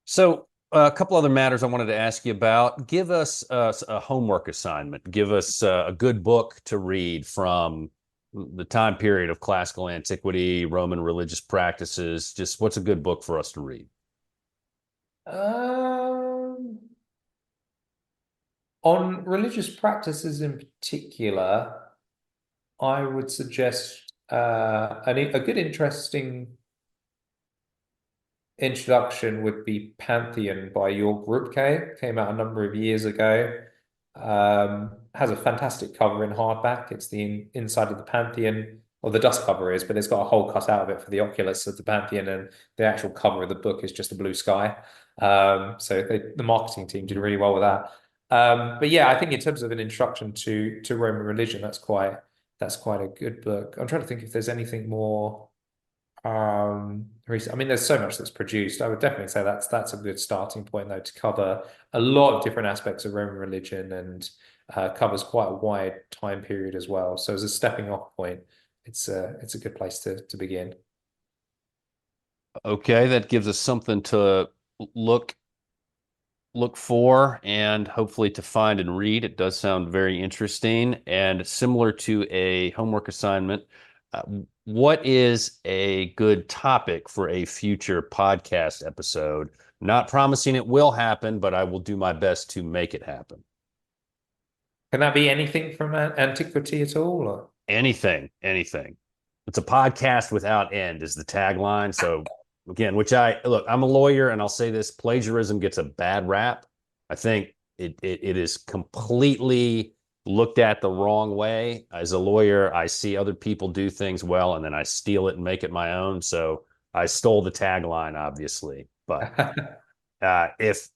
So, a couple other matters I wanted to ask you about. Give us a homework assignment. Give us a good book to read from the time period of classical antiquity, Roman religious practices. Just what's a good book for us to read? On religious practices in particular, I would suggest a good, interesting introduction would be Pantheon by Jörg Rübke. Came out a number of years ago. Has a fantastic cover in hardback. It's the inside of the Pantheon, or the dust cover is, but it's got a hole cut out of it for the oculus of the Pantheon, and the actual cover of the book is just a blue sky. So the marketing team did really well with that. But yeah, I think in terms of an introduction to Roman religion, that's quite a good book. I'm trying to think if there's anything more recent. I mean, there's so much that's produced. I would definitely say that's a good starting point, though, to cover a lot of different aspects of Roman religion, and covers quite a wide time period as well. So as a stepping off point, it's a good place to begin. Okay, that gives us something to look for and hopefully to find and read. It does sound very interesting and similar to a homework assignment. Uh, what is a good topic for a future podcast episode? Not promising it will happen, but I will do my best to make it happen. Can that be anything from antiquity at all? Or? Anything, anything. It's a podcast without end is the tagline. So again, which I look, I'm a lawyer and I'll say this, plagiarism gets a bad rap. I think it is completely looked at the wrong way. As a lawyer, I see other people do things well and then I steal it and make it my own. So I stole the tagline, obviously. But if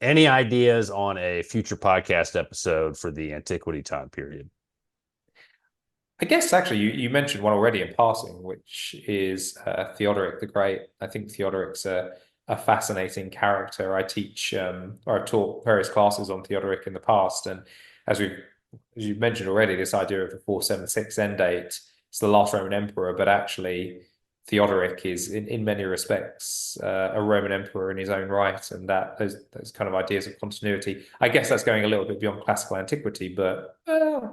any ideas on a future podcast episode for the antiquity time period. I guess actually you mentioned one already in passing, which is Theodoric the Great. I think Theodoric's a fascinating character. I teach or I've taught various classes on Theodoric in the past, and as we as you mentioned already, this idea of the 476 end date, it's the last Roman emperor, but actually Theodoric is in many respects a Roman emperor in his own right, and that those kind of ideas of continuity. I guess that's going a little bit beyond classical antiquity, but a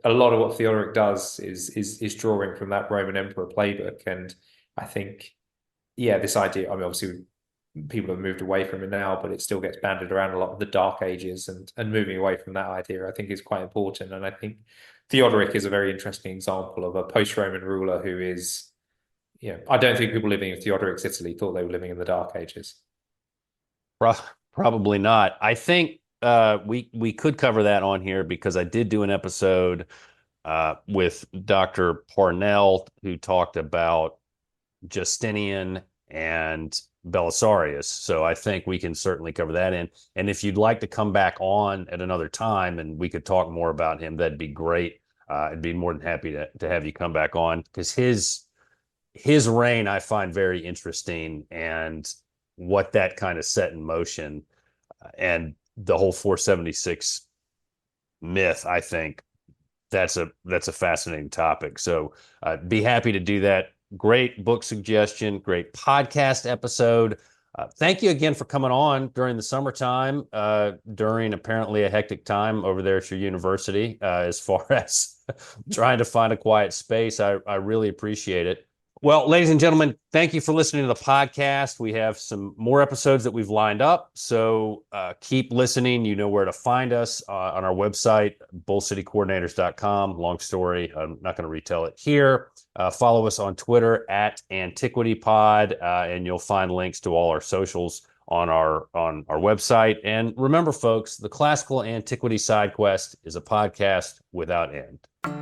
lot of what Theodoric does is drawing from that Roman emperor playbook, and I think this idea. I mean, obviously people have moved away from it now, but it still gets banded around a lot of the Dark Ages, and moving away from that idea, I think is quite important. And I think Theodoric is a very interesting example of a post-Roman ruler who is, I don't think people living in Theodoric's Italy thought they were living in the Dark Ages. Probably not. I think we could cover that on here because I did do an episode with Dr. Parnell who talked about Justinian and Belisarius. So I think we can certainly cover that in. And if you'd like to come back on at another time and we could talk more about him, that'd be great. I'd be more than happy to have you come back on because his reign I find very interesting and what that kind of set in motion and the whole 476 myth. I think that's a fascinating topic. So be happy to do that. Great book suggestion, great podcast episode. Thank you again for coming on during the summertime, during apparently a hectic time over there at your university, as far as trying to find a quiet space. I really appreciate it. Well, ladies and gentlemen, thank you for listening to the podcast. We have some more episodes that we've lined up, so keep listening. You know where to find us on our website, bullcitycoordinators.com. Long story. I'm not going to retell it here. Follow us on Twitter at AntiquityPod, and you'll find links to all our socials on our website. And remember, folks, the Classical Antiquity Sidequest is a podcast without end.